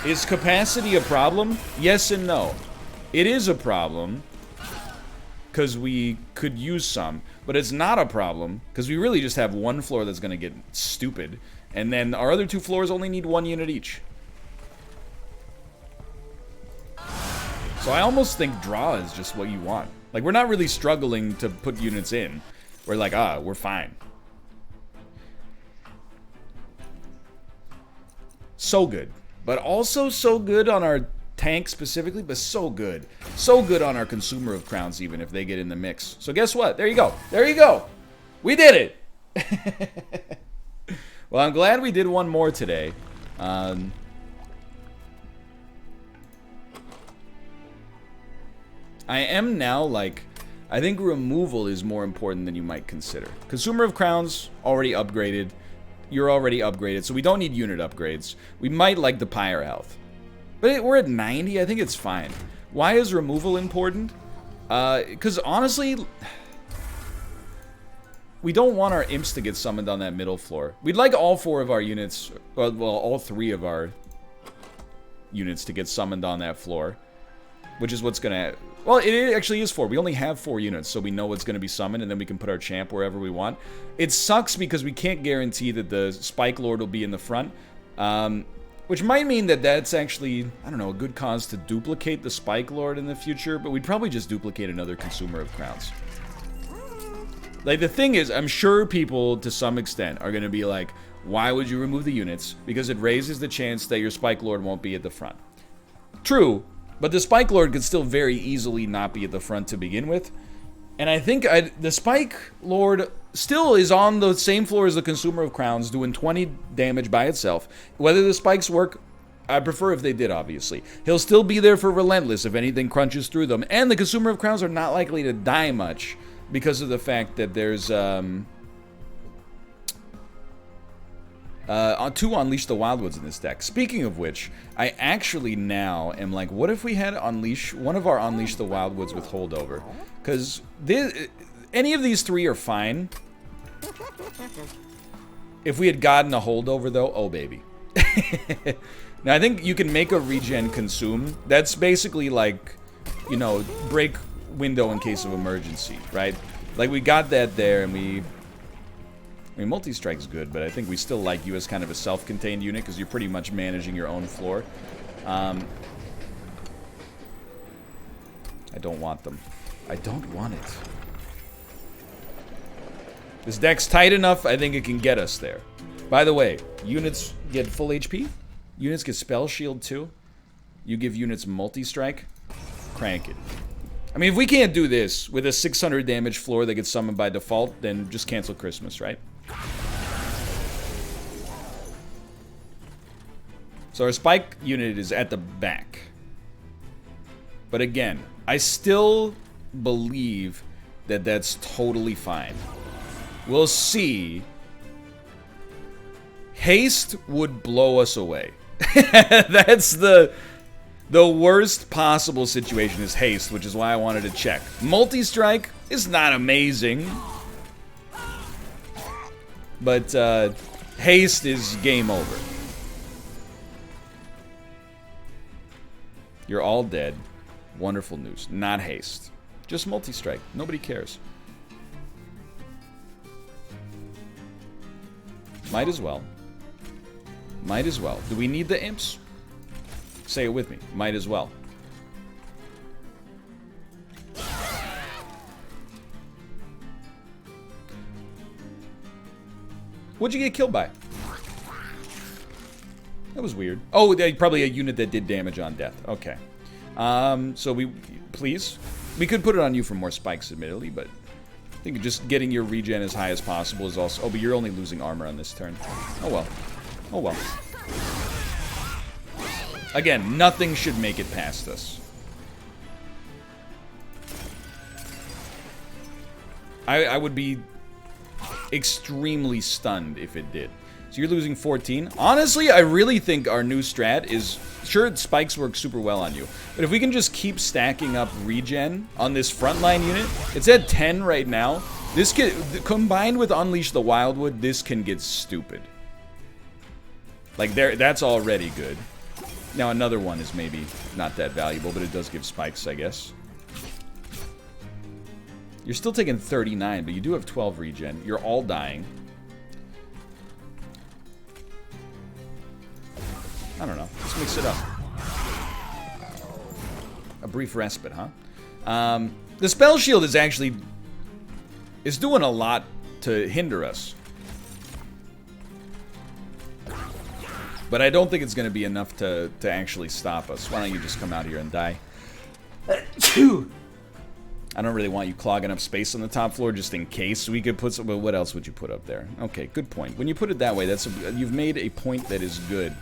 Is capacity a problem? Yes and no. It is a problem, because we could use some. But it's not a problem, because we really just have one floor that's going to get stupid. And then our other two floors only need 1 unit each. So I almost think draw is just what you want. Like, we're not really struggling to put units in. We're like, we're fine. So good. But also so good on our tank specifically, but so good. So good on our consumer of crowns even if they get in the mix. So guess what? There you go. There you go. We did it. Well, I'm glad we did one more today. I am now, like, I think removal is more important than you might consider. Consumer of crowns, already upgraded. You're already upgraded, so we don't need unit upgrades. We might like the Pyre health. But we're at 90, I think it's fine. Why is removal important? Because honestly, we don't want our imps to get summoned on that middle floor. We'd like all 4 of our units, well, all 3 of our units to get summoned on that floor. Which is what's gonna... Well, it actually is 4. We only have 4 units, so we know what's gonna be summoned, and then we can put our champ wherever we want. It sucks because we can't guarantee that the Spike Lord will be in the front. Which might mean that that's actually, I don't know, a good cause to duplicate the Spike Lord in the future, but we'd probably just duplicate another Consumer of Crowns. Like, the thing is, I'm sure people, to some extent, are gonna be like, why would you remove the units? Because it raises the chance that your Spike Lord won't be at the front. True. But the Spike Lord could still very easily not be at the front to begin with. And I think the Spike Lord still is on the same floor as the Consumer of Crowns, doing 20 damage by itself. Whether the spikes work, I prefer if they did, obviously. He'll still be there for Relentless if anything crunches through them. And the Consumer of Crowns are not likely to die much because of the fact that there's... 2 Unleash the Wildwoods in this deck. Speaking of which, I actually now am like, what if we had one of our Unleash the Wildwoods with holdover? Because any of these 3 are fine. If we had gotten a holdover, though, oh baby. Now, I think you can make a regen consume. That's basically like, you know, break window in case of emergency, right? Like, we got that there, and I mean, multi-strike's good, but I think we still like you as kind of a self-contained unit because you're pretty much managing your own floor. I don't want them. I don't want it. This deck's tight enough, I think it can get us there. By the way, units get full HP. Units get spell shield too. You give units multi-strike. Crank it. I mean, if we can't do this with a 600 damage floor that gets summoned by default, then just cancel Christmas, right? So our spike unit is at the back. But again, I still believe that that's totally fine. We'll see. Haste would blow us away. That's the worst possible situation is haste, which is why I wanted to check. Multi-strike is not amazing. But haste is game over. You're all dead. Wonderful news. Not haste. Just multi-strike. Nobody cares. Might as well. Might as well. Do we need the imps? Say it with me. Might as well. What'd you get killed by? That was weird. Oh, probably a unit that did damage on death. Okay. So we... Please? We could put it on you for more spikes, admittedly, but... I think just getting your regen as high as possible is also... Oh, but you're only losing armor on this turn. Oh, well. Oh, well. Again, nothing should make it past us. I would be extremely stunned if it did. So you're losing 14. Honestly, I really think our new strat is... Sure, spikes work super well on you. But if we can just keep stacking up regen on this frontline unit... It's at 10 right now. This can... Combined with Unleash the Wildwood, this can get stupid. Like, that's already good. Now, another one is maybe not that valuable, but it does give spikes, I guess. You're still taking 39, but you do have 12 regen. You're all dying. I don't know. Let's mix it up. A brief respite, huh? The spell shield is actually... is doing a lot to hinder us. But I don't think it's going to be enough to actually stop us. Why don't you just come out here and die? I don't really want you clogging up space on the top floor just in case. We could put some... Well, what else would you put up there? Okay, good point. When you put it that way, you've made a point that is good.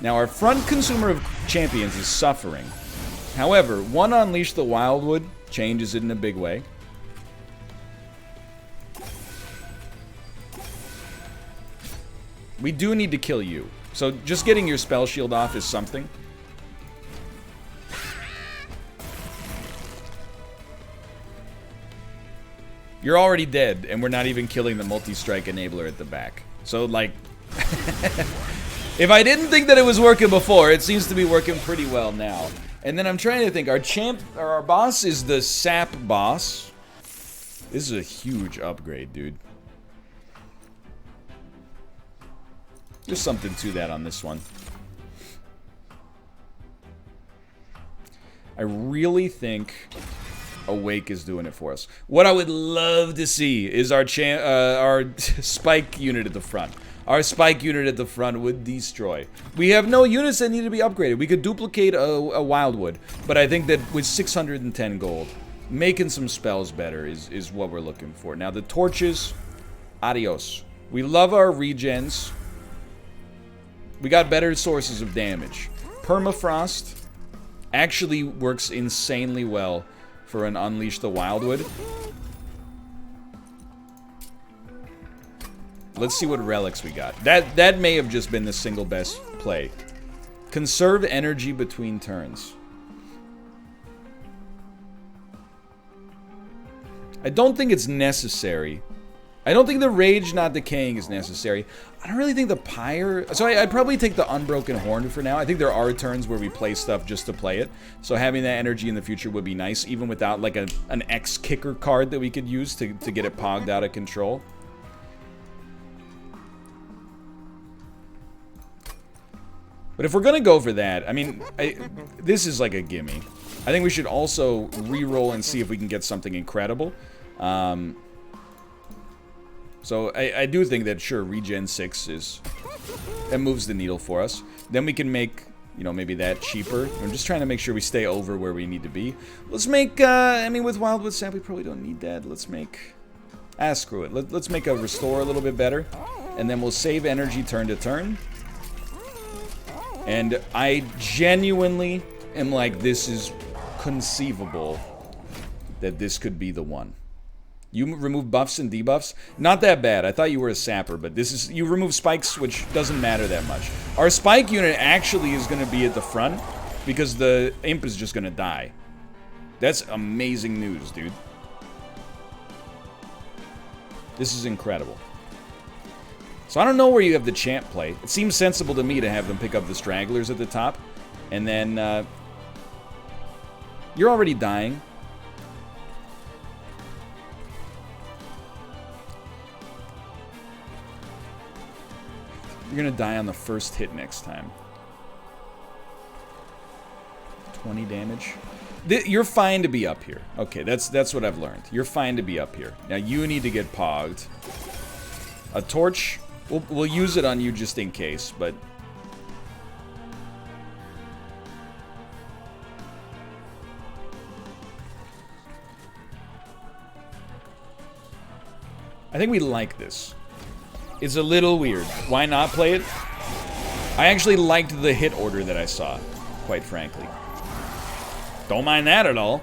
Now, our front consumer of champions is suffering. However, one Unleash the Wildwood changes it in a big way. We do need to kill you. So just getting your spell shield off is something. You're already dead, and we're not even killing the multi-strike enabler at the back. So, like... If I didn't think that it was working before, it seems to be working pretty well now. And then I'm trying to think, our boss is the sap boss. This is a huge upgrade, dude. There's something to that on this one. I really think Awake is doing it for us. What I would love to see is our spike unit at the front. Our spike unit at the front would destroy. We have no units that need to be upgraded. We could duplicate a Wildwood, but I think that with 610 gold, making some spells better is what we're looking for. Now, the torches, adios. We love our regens. We got better sources of damage. Permafrost actually works insanely well for an Unleash the Wildwood. Let's see what relics we got. That may have just been the single best play. Conserve energy between turns. I don't think it's necessary. I don't think the Rage Not Decaying is necessary. I don't really think the Pyre... So I'd probably take the Unbroken Horn for now. I think there are turns where we play stuff just to play it. So having that energy in the future would be nice, even without like an X-Kicker card that we could use to get it pogged out of control. But if we're going to go for that, I mean, this is like a gimme. I think we should also re-roll and see if we can get something incredible. So I do think that, sure, regen 6 is... That moves the needle for us. Then we can make, you know, maybe that cheaper. I'm just trying to make sure we stay over where we need to be. Let's make, I mean, with Wildwood Sap, we probably don't need that. Let's make... screw it. Let's make a Restore a little bit better. And then we'll save energy turn to turn. And I genuinely am like, this is conceivable that this could be the one. You remove buffs and debuffs? Not that bad. I thought you were a sapper, but this is... You remove spikes, which doesn't matter that much. Our spike unit actually is going to be at the front because the imp is just going to die. That's amazing news, dude. This is incredible. So I don't know where you have the champ play. It seems sensible to me to have them pick up the stragglers at the top. And then, you're already dying. You're gonna die on the first hit next time. 20 damage. You're fine to be up here. Okay, that's what I've learned. You're fine to be up here. Now you need to get pogged. A torch, we'll use it on you just in case, but... I think we like this. It's a little weird. Why not play it? I actually liked the hit order that I saw, quite frankly. Don't mind that at all.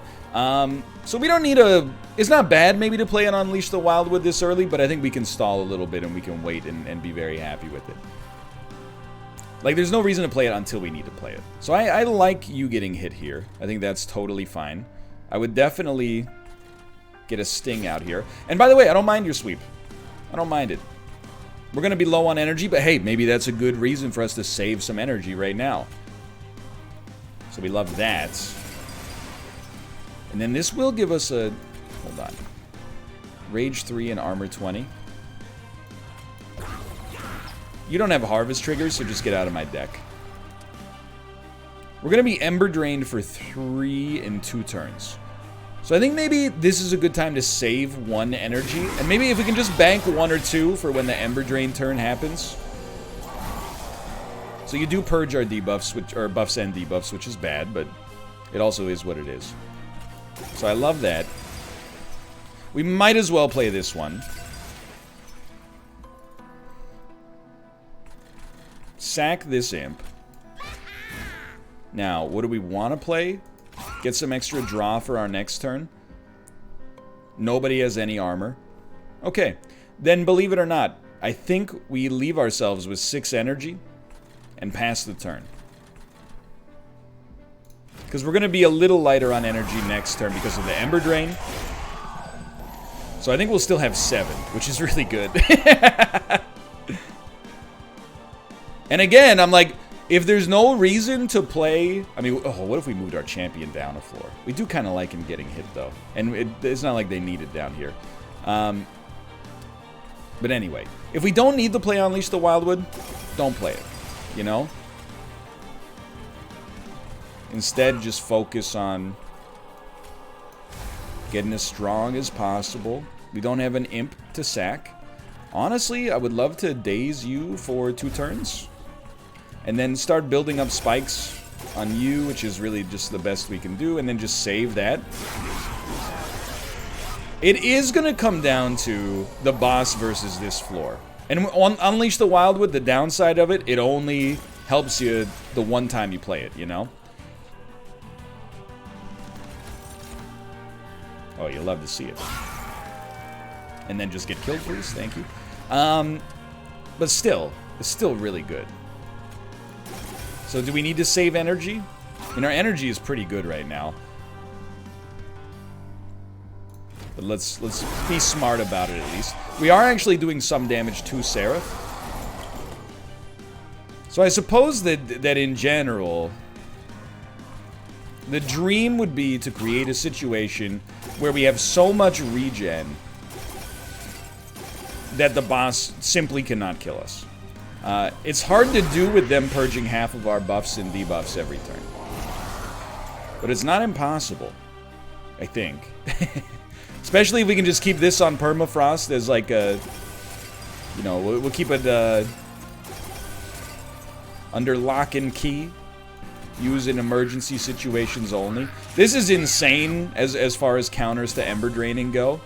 So we don't need a... It's not bad maybe to play an Unleash the Wildwood this early, but I think we can stall a little bit and we can wait and be very happy with it. Like, there's no reason to play it until we need to play it. So I like you getting hit here. I think that's totally fine. I would definitely get a sting out here. And by the way, I don't mind your sweep. I don't mind it. We're going to be low on energy, but hey, maybe that's a good reason for us to save some energy right now. So we love that. And then this will give us a... Hold on. Rage 3 and Armor 20. You don't have Harvest triggers, so just get out of my deck. We're going to be Ember Drained for 3 and 2 turns. So I think maybe this is a good time to save 1 energy. And maybe if we can just bank 1 or 2 for when the Ember Drain turn happens. So you do purge our debuffs, or buffs and debuffs, which is bad, but it also is what it is. So I love that. We might as well play this one. Sack this imp. Now, what do we want to play? Get some extra draw for our next turn. Nobody has any armor. Okay, then believe it or not, I think we leave ourselves with 6 energy and pass the turn. Because we're going to be a little lighter on energy next turn because of the Ember Drain. So I think we'll still have 7, which is really good. And again, I'm like, if there's no reason to play... I mean, oh, what if we moved our champion down a floor? We do kind of like him getting hit, though. And it's not like they need it down here. But anyway, if we don't need to play Unleash the Wildwood, don't play it. You know? Instead, just focus on getting as strong as possible. We don't have an imp to sack. Honestly, I would love to daze you for 2 turns. And then start building up spikes on you, which is really just the best we can do. And then just save that. It is going to come down to the boss versus this floor. And on Unleash the Wildwood, the downside of it, it only helps you the one time you play it, you know? Oh, you love to see it. And then just get killed, please. Thank you. But still, it's still really good. So do we need to save energy? I mean, our energy is pretty good right now. But let's be smart about it at least. We are actually doing some damage to Seraph. So I suppose that in general, the dream would be to create a situation where we have so much regen that the boss simply cannot kill us. It's hard to do with them purging half of our buffs and debuffs every turn. But it's not impossible, I think. Especially if we can just keep this on permafrost as like a... You know, we'll keep it under lock and key. Use in emergency situations only. This is insane as far as counters to Ember Draining go.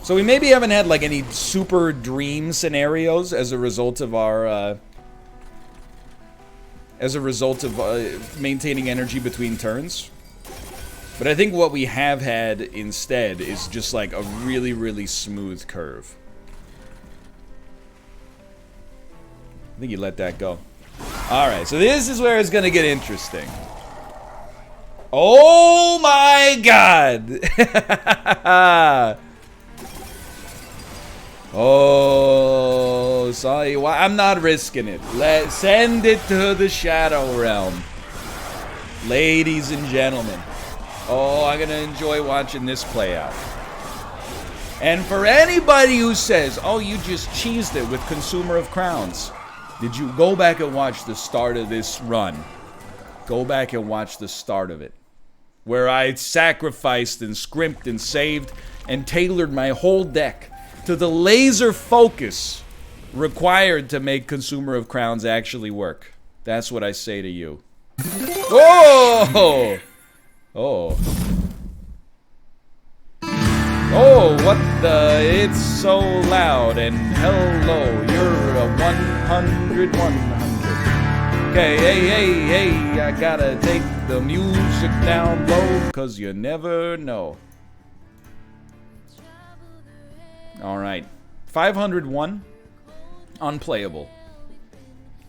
So we maybe haven't had like any super dream scenarios as a result of our maintaining energy between turns. But I think what we have had instead is just like a really, really smooth curve. I think you let that go. Alright, so this is where it's gonna get interesting. Oh my god! Oh, sorry. I'm not risking it. Send it to the Shadow Realm. Ladies and gentlemen. Oh, I'm going to enjoy watching this play out. And for anybody who says, oh, you just cheesed it with Consumer of Crowns, did you go back and watch the start of this run? Go back and watch the start of it. Where I sacrificed and scrimped and saved and tailored my whole deck to the laser focus required to make Consumer of Crowns actually work. That's what I say to you. Oh! Oh. Oh, what the? It's so loud and hello, you're a 100. Okay, hey, I gotta take the music down low, cause you never know. Alright. 501, unplayable.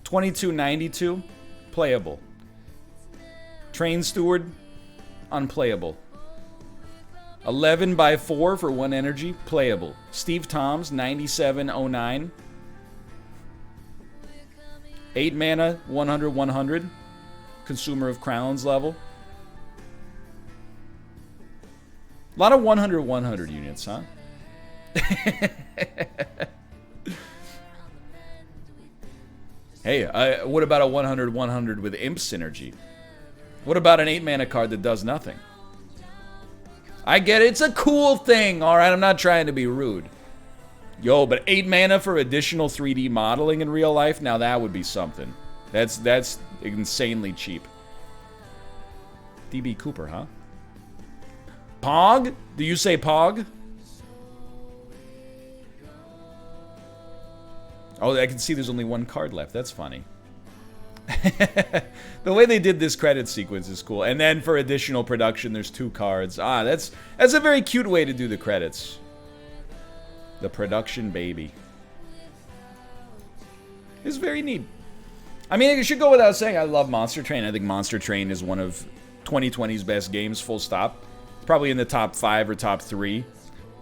2292, playable. Train Steward, unplayable. 11 by 4 for 1 energy, playable. Steve Toms, 9709. 8 mana, 100. Consumer of Crowns level. A lot of 100 units, huh? Hey, what about a 100 with Imp Synergy? What about an 8 mana card that does nothing? I get it, it's a cool thing, alright? I'm not trying to be rude. Yo, but 8 mana for additional 3D modeling in real life? Now that would be something. That's insanely cheap. DB Cooper, huh? Pog? Do you say Pog? Oh, I can see there's only 1 card left. That's funny. The way they did this credit sequence is cool. And then for additional production, there's 2 cards. Ah, that's a very cute way to do the credits. The production baby. It's very neat. I mean, it should go without saying, I love Monster Train. I think Monster Train is one of 2020's best games, full stop. Probably in the top 5 or top 3.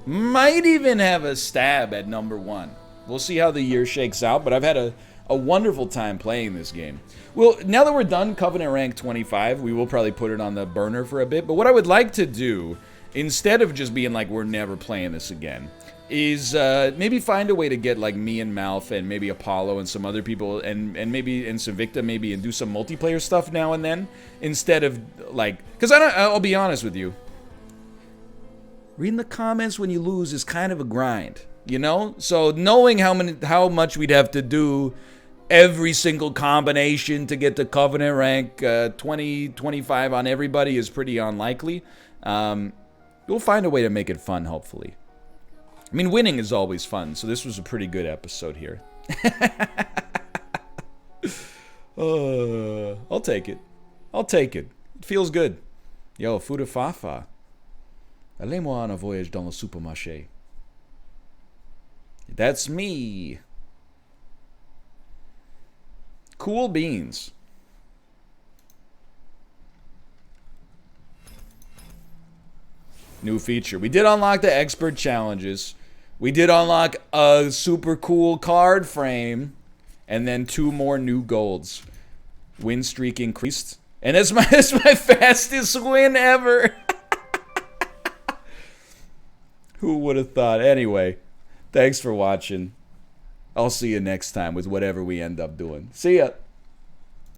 Might even have a stab at number 1. We'll see how the year shakes out, but I've had a wonderful time playing this game. Well, now that we're done Covenant Rank 25, we will probably put it on the burner for a bit, but what I would like to do, instead of just being like, we're never playing this again, is maybe find a way to get like me and Malf and maybe Apollo and some other people and maybe and Savicta maybe and do some multiplayer stuff now and then, instead of like, because I'll be honest with you, reading the comments when you lose is kind of a grind, you know? So knowing how much we'd have to do every single combination to get to Covenant rank 20, 25 on everybody is pretty unlikely. We'll find a way to make it fun, hopefully. I mean, winning is always fun, so this was a pretty good episode here. I'll take it. I'll take it. It feels good. Yo, Fuda Fafa. Allez-moi en voyage dans le supermarché. That's me. Cool beans. New feature. We did unlock the expert challenges. We did unlock a super cool card frame. And then 2 more new golds. Win streak increased. And it's my fastest win ever. Who would have thought? Anyway, thanks for watching. I'll see you next time with whatever we end up doing. See ya.